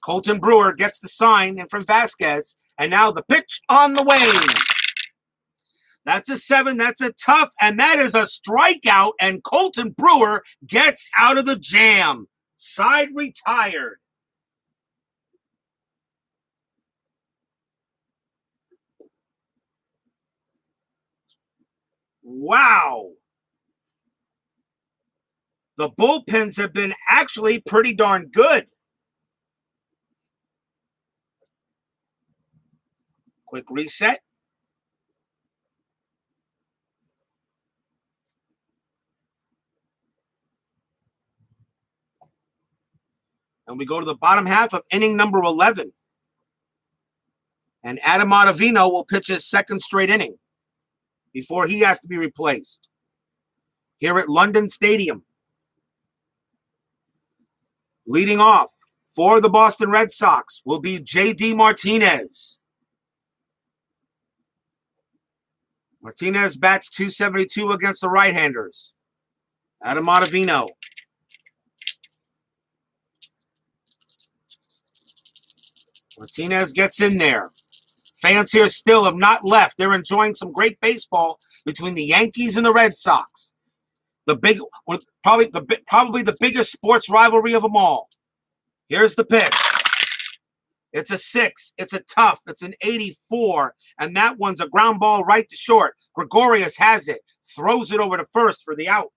Colton Brewer gets the sign in from Vasquez. And now the pitch on the way. That's a 7. That's a tough. And that is a strikeout. And Colton Brewer gets out of the jam. Side retired. Wow. The bullpens have been actually pretty darn good. Quick reset. And we go to the bottom half of inning number 11. And Adam Ottavino will pitch his second straight inning before he has to be replaced. Here at London Stadium. Leading off for the Boston Red Sox will be J.D. Martinez. Martinez bats .272 against the right-handers. Adam Ottavino. Martinez gets in there. Fans here still have not left. They're enjoying some great baseball between the Yankees and the Red Sox. Probably the biggest sports rivalry of them all. Here's the pitch. It's a 6. It's a tough. It's an 84. And that one's a ground ball right to short. Gregorius has it. Throws it over to first for the out.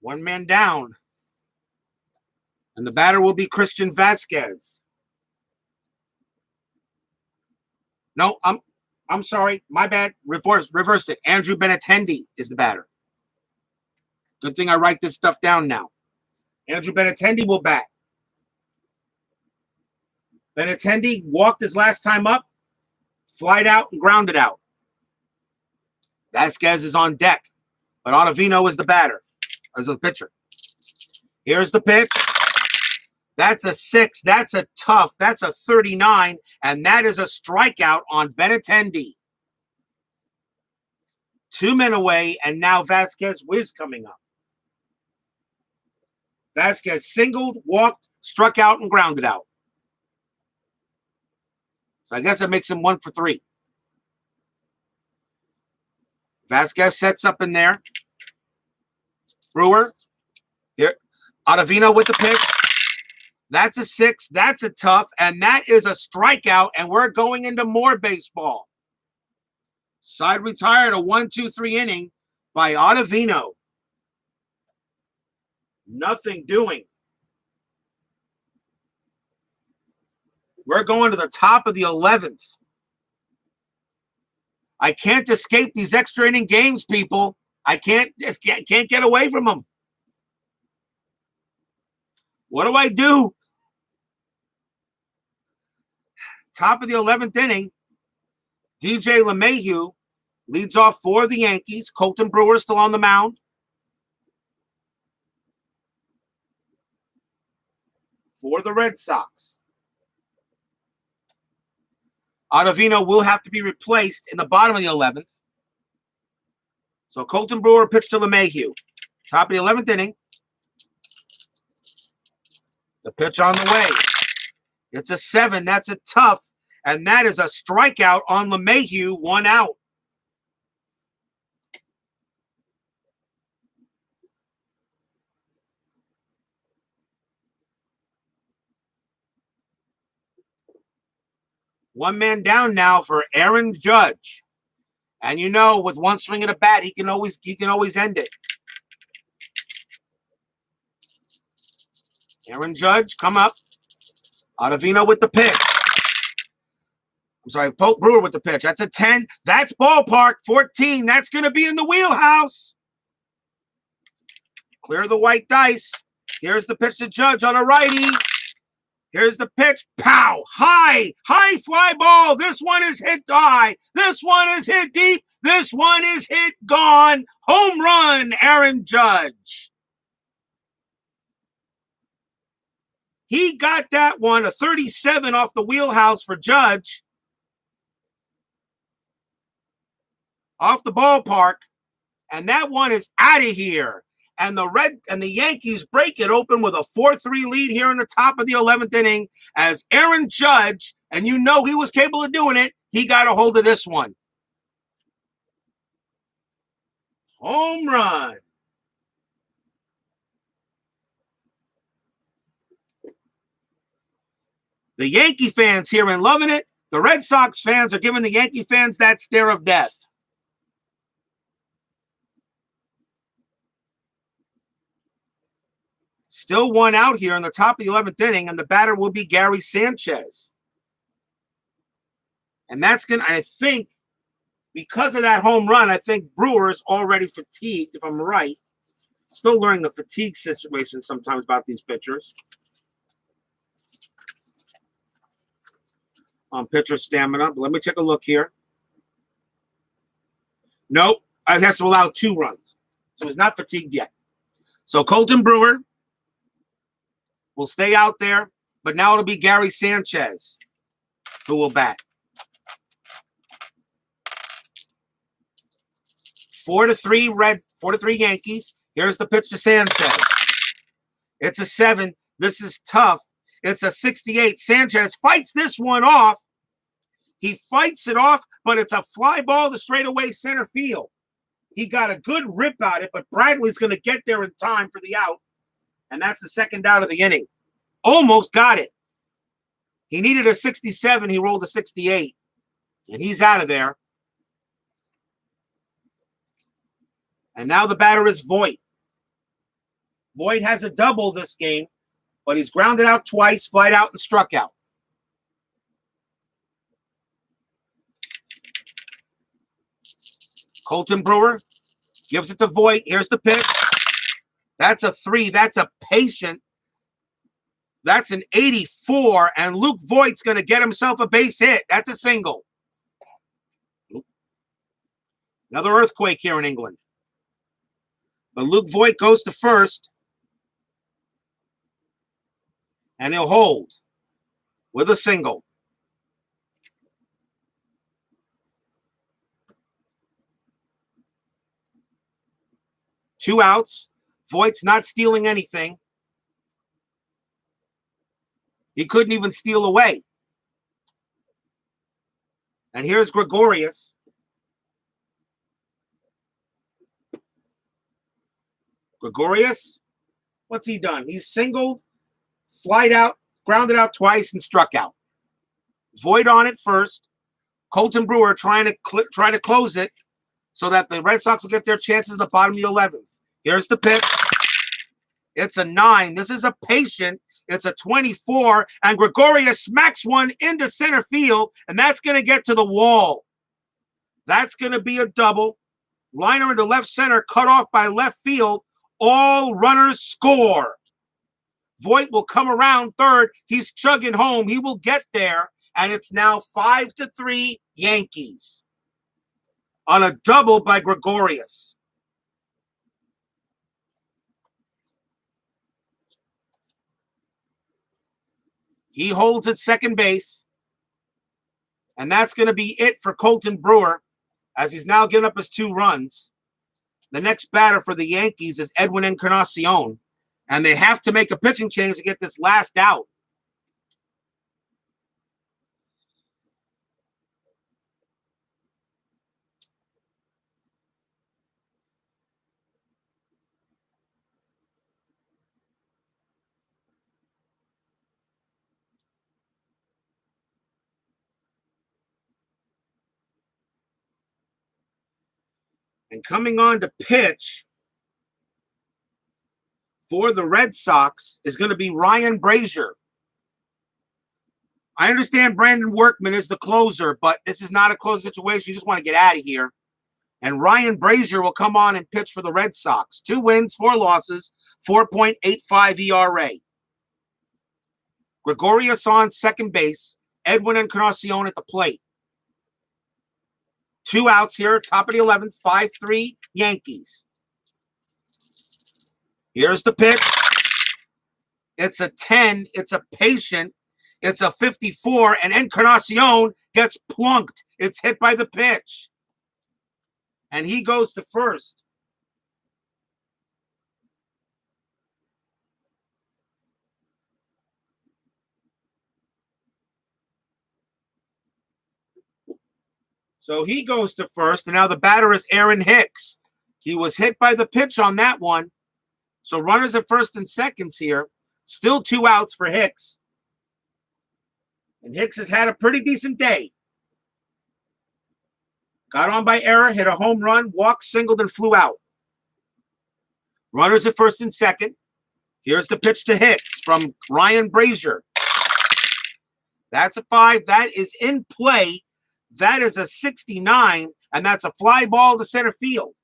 One man down. And the batter will be Christian Vasquez. No, I'm sorry. My bad. Reversed it. Andrew Benintendi is the batter. Good thing I write this stuff down now. Andrew Benintendi will bat. Benintendi walked his last time up, flied out, and grounded out. Vasquez is on deck, but Ottavino is the batter, as the pitcher. Here's the pitch. That's a 6. That's a tough. That's a 39, and that is a strikeout on Benintendi. 2 men away, and now Vasquez is coming up. Vasquez singled, walked, struck out, and grounded out. So I guess it makes him 1 for 3. Vasquez sets up in there. Brewer. Here. Ottavino with the pitch. That's a 6. That's a tough. And that is a strikeout. And we're going into more baseball. Side retired, a 1-2-3 inning by Ottavino. Nothing doing. We're going to the top of the 11th. I can't escape these extra inning games, people. I can't get away from them. What do I do? Top of the 11th inning. DJ LeMahieu leads off for the Yankees. Colton Brewer still on the mound. For the Red Sox. Ottavino will have to be replaced in the bottom of the 11th. So Colton Brewer pitched to LeMahieu. Top of the 11th inning. The pitch on the way. It's a 7. That's a tough. And that is a strikeout on LeMahieu. 1 out. One man down now for Aaron Judge. And you know, with one swing of the bat, he can always end it. Aaron Judge, come up. Ottavino with the pitch. I'm sorry, Pope Brewer with the pitch. That's a 10. That's ballpark. 14. That's going to be in the wheelhouse. Clear the white dice. Here's the pitch to Judge on a righty. Here's the pitch. Pow! High fly ball. This one is hit high. This one is hit deep. This one is hit gone. Home run, Aaron Judge. He got that one, a 37 off the wheelhouse for Judge. Off the ballpark. And that one is out of here. And the Yankees break it open with a 4-3 lead here in the top of the 11th inning as Aaron Judge, and you know he was capable of doing it, he got a hold of this one. Home run. The Yankee fans here and loving it. The Red Sox fans are giving the Yankee fans that stare of death. Still 1 out here in the top of the 11th inning, and the batter will be Gary Sanchez. And that's going to, I think, because of that home run, I think Brewer is already fatigued, if I'm right. Still learning the fatigue situation sometimes about these pitchers. On pitcher stamina. But let me take a look here. Nope. I have to allow 2 runs. So he's not fatigued yet. So Colton Brewer will stay out there, but now it'll be Gary Sanchez who will bat. 4-3 Yankees. Here's the pitch to Sanchez. It's a 7. This is tough. It's a 68. Sanchez fights this one off. He fights it off, but it's a fly ball to straightaway center field. He got a good rip at it, but Bradley's going to get there in time for the out. And that's the second out of the inning. Almost got it. He needed a 67. He rolled a 68. And he's out of there. And now the batter is Voit. Voit has a double this game, but he's grounded out twice, flied out, and struck out. Colton Brewer gives it to Voit. Here's the pitch. That's a 3. That's a patient. That's an 84, and Luke Voigt's going to get himself a base hit. That's a single. Another earthquake here in England. But Luke Voigt goes to first, and he'll hold with a single. Two outs. Voigt's not stealing anything. He couldn't even steal away. And here's Gregorius. Gregorius, what's he done? He's singled, flied out, grounded out twice, and struck out. Voit on it first. Colton Brewer trying to close it so that the Red Sox will get their chances at the bottom of the 11th. Here's the pitch. It's a 9. This is a patient. It's a 24, and Gregorius smacks one into center field, and that's going to get to the wall. That's going to be a double. Liner into left center, cut off by left field. All runners score. Voit will come around third. He's chugging home. He will get there, and it's now 5-3 Yankees on a double by Gregorius. He holds at second base, and that's going to be it for Colton Brewer as he's now given up his 2 runs. The next batter for the Yankees is Edwin Encarnacion, and they have to make a pitching change to get this last out. And coming on to pitch for the Red Sox is going to be Ryan Brazier. I understand Brandon Workman is the closer, but this is not a close situation. You just want to get out of here. And Ryan Brazier will come on and pitch for the Red Sox. 2 wins, 4 losses, 4.85 ERA. Gregorius on second base. Edwin Encarnacion at the plate. 2 outs here, top of the 11th, 5-3 Yankees. Here's the pitch. It's a 10. It's a patient. It's a 54, and Encarnacion gets plunked. It's hit by the pitch. And he goes to first. So he goes to first, and now the batter is Aaron Hicks. He was hit by the pitch on that one. So runners at first and seconds here. Still 2 outs for Hicks. And Hicks has had a pretty decent day. Got on by error, hit a home run, walked, singled, and flew out. Runners at first and second. Here's the pitch to Hicks from Ryan Brazier. That's a 5. That is in play. That is a 69, and that's a fly ball to center field.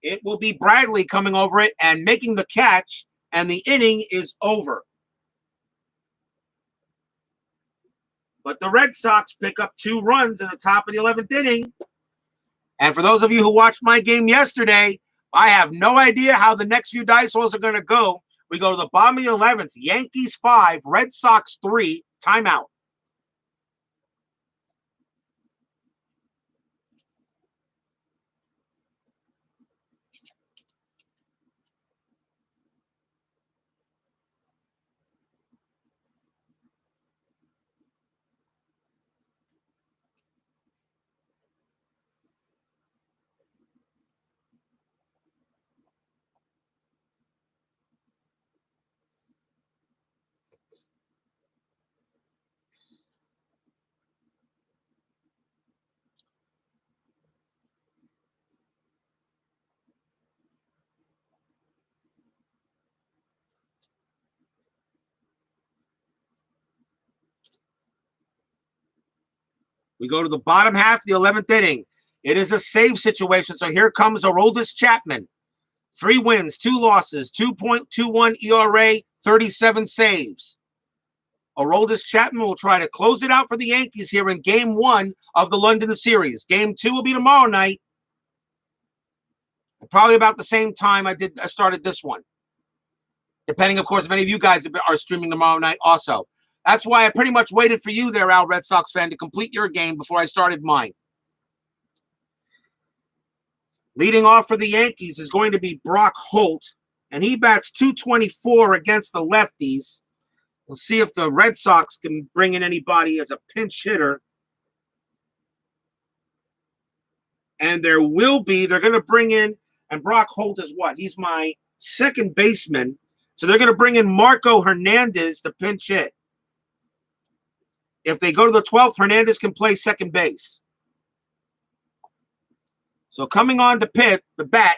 It will be Bradley coming over it and making the catch, and the inning is over. But the Red Sox pick up 2 runs in the top of the 11th inning. And for those of you who watched my game yesterday, I have no idea how the next few dice rolls are going to go. We go to the bottom of the 11th, Yankees 5, Red Sox 3, timeout. We go to the bottom half of the 11th inning. It is a save situation, so here comes Aroldis Chapman. 3 wins, 2 losses, 2.21 ERA, 37 saves. Aroldis Chapman will try to close it out for the Yankees here in Game 1 of the London series. Game 2 will be tomorrow night. Probably about the same time I started this one. Depending, of course, if any of you guys are streaming tomorrow night also. That's why I pretty much waited for you there, Al Red Sox fan, to complete your game before I started mine. Leading off for the Yankees is going to be Brock Holt, and he bats .224 against the lefties. We'll see if the Red Sox can bring in anybody as a pinch hitter. And there will be. They're going to bring in, and Brock Holt is what? He's my second baseman. So they're going to bring in Marco Hernandez to pinch hit. If they go to the 12th, Hernandez can play second base. So coming on to the bat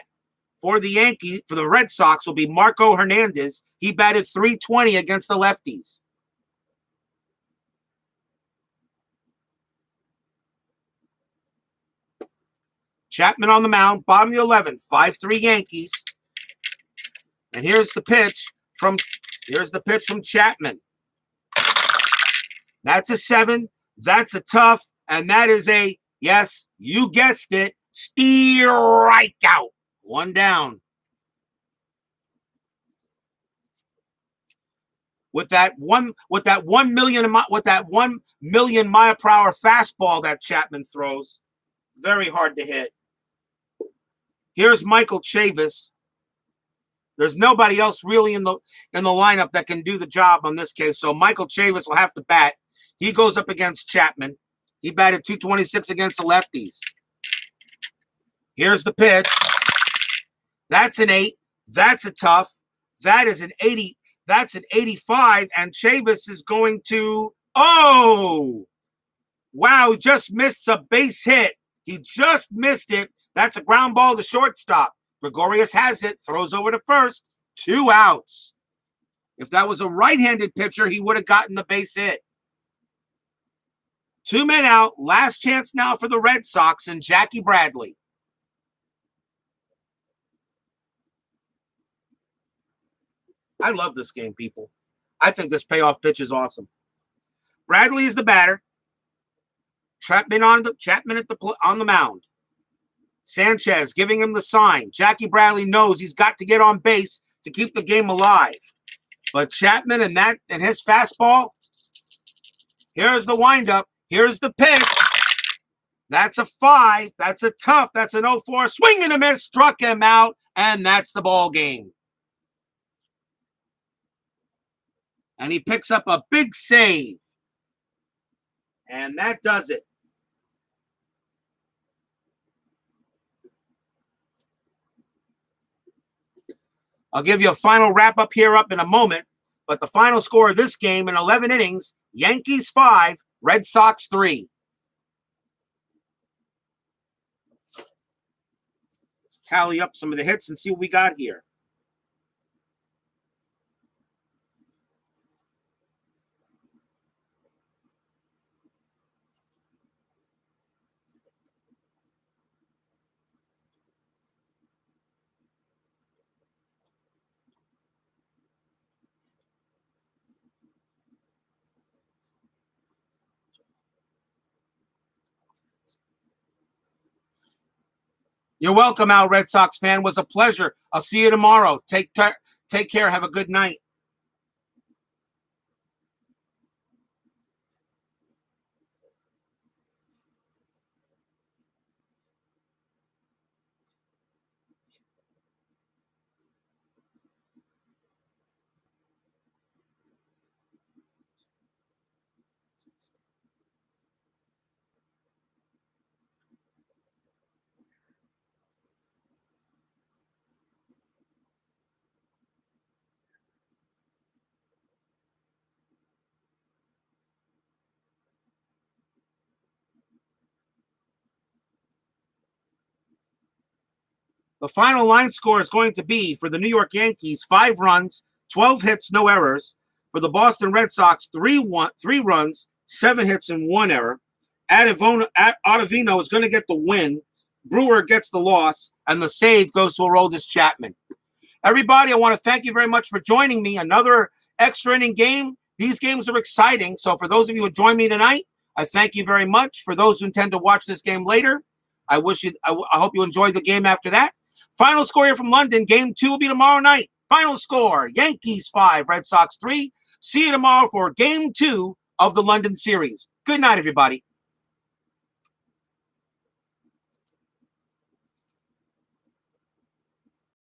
for the Yankees, for the Red Sox, will be Marco Hernandez. He batted .320 against the lefties. Chapman on the mound, bottom of the 11th, 5-3 Yankees. And here's the pitch from Chapman. That's a 7. That's a tough, and that is a, yes, you guessed it, strikeout. 1 down. With that 1 million mile per hour fastball that Chapman throws, very hard to hit. Here's Michael Chavis. There's nobody else really in the lineup that can do the job on this case, so Michael Chavis will have to bat. He goes up against Chapman. He batted .226 against the lefties. Here's the pitch. That's an 8. That's a tough. That is an 80. That's an 85, and Chavis is going to, oh, wow, he just missed a base hit. He just missed it. That's a ground ball to shortstop. Gregorius has it, throws over to first. 2 outs. If that was a right-handed pitcher, he would have gotten the base hit. 2 men out. Last chance now for the Red Sox and Jackie Bradley. I love this game, people. I think this payoff pitch is awesome. Bradley is the batter. Chapman on the mound. Sanchez giving him the sign. Jackie Bradley knows he's got to get on base to keep the game alive. But Chapman and his fastball. Here's the windup. Here's the pitch. That's a 5. That's a tough. That's an 0-4. Swing and a miss. Struck him out. And that's the ball game. And he picks up a big save. And that does it. I'll give you a final wrap-up here up in a moment. But the final score of this game in 11 innings, Yankees 5, Red Sox 3. Let's tally up some of the hits and see what we got here. You're welcome, Al Red Sox fan. It was a pleasure. I'll see you tomorrow. Take care. Have a good night. The final line score is going to be for the New York Yankees, 5 runs, 12 hits, no errors. For the Boston Red Sox, 3 runs, 7 hits, and 1 error. Ottavino is going to get the win. Brewer gets the loss, and the save goes to Aroldis Chapman. Everybody, I want to thank you very much for joining me. Another extra inning game. These games are exciting. So for those of you who joined me tonight, I thank you very much. For those who intend to watch this game later, I hope you enjoyed the game after that. Final score here from London. Game 2 will be tomorrow night. Final score, Yankees 5, Red Sox 3. See you tomorrow for Game 2 of the London series. Good night, everybody.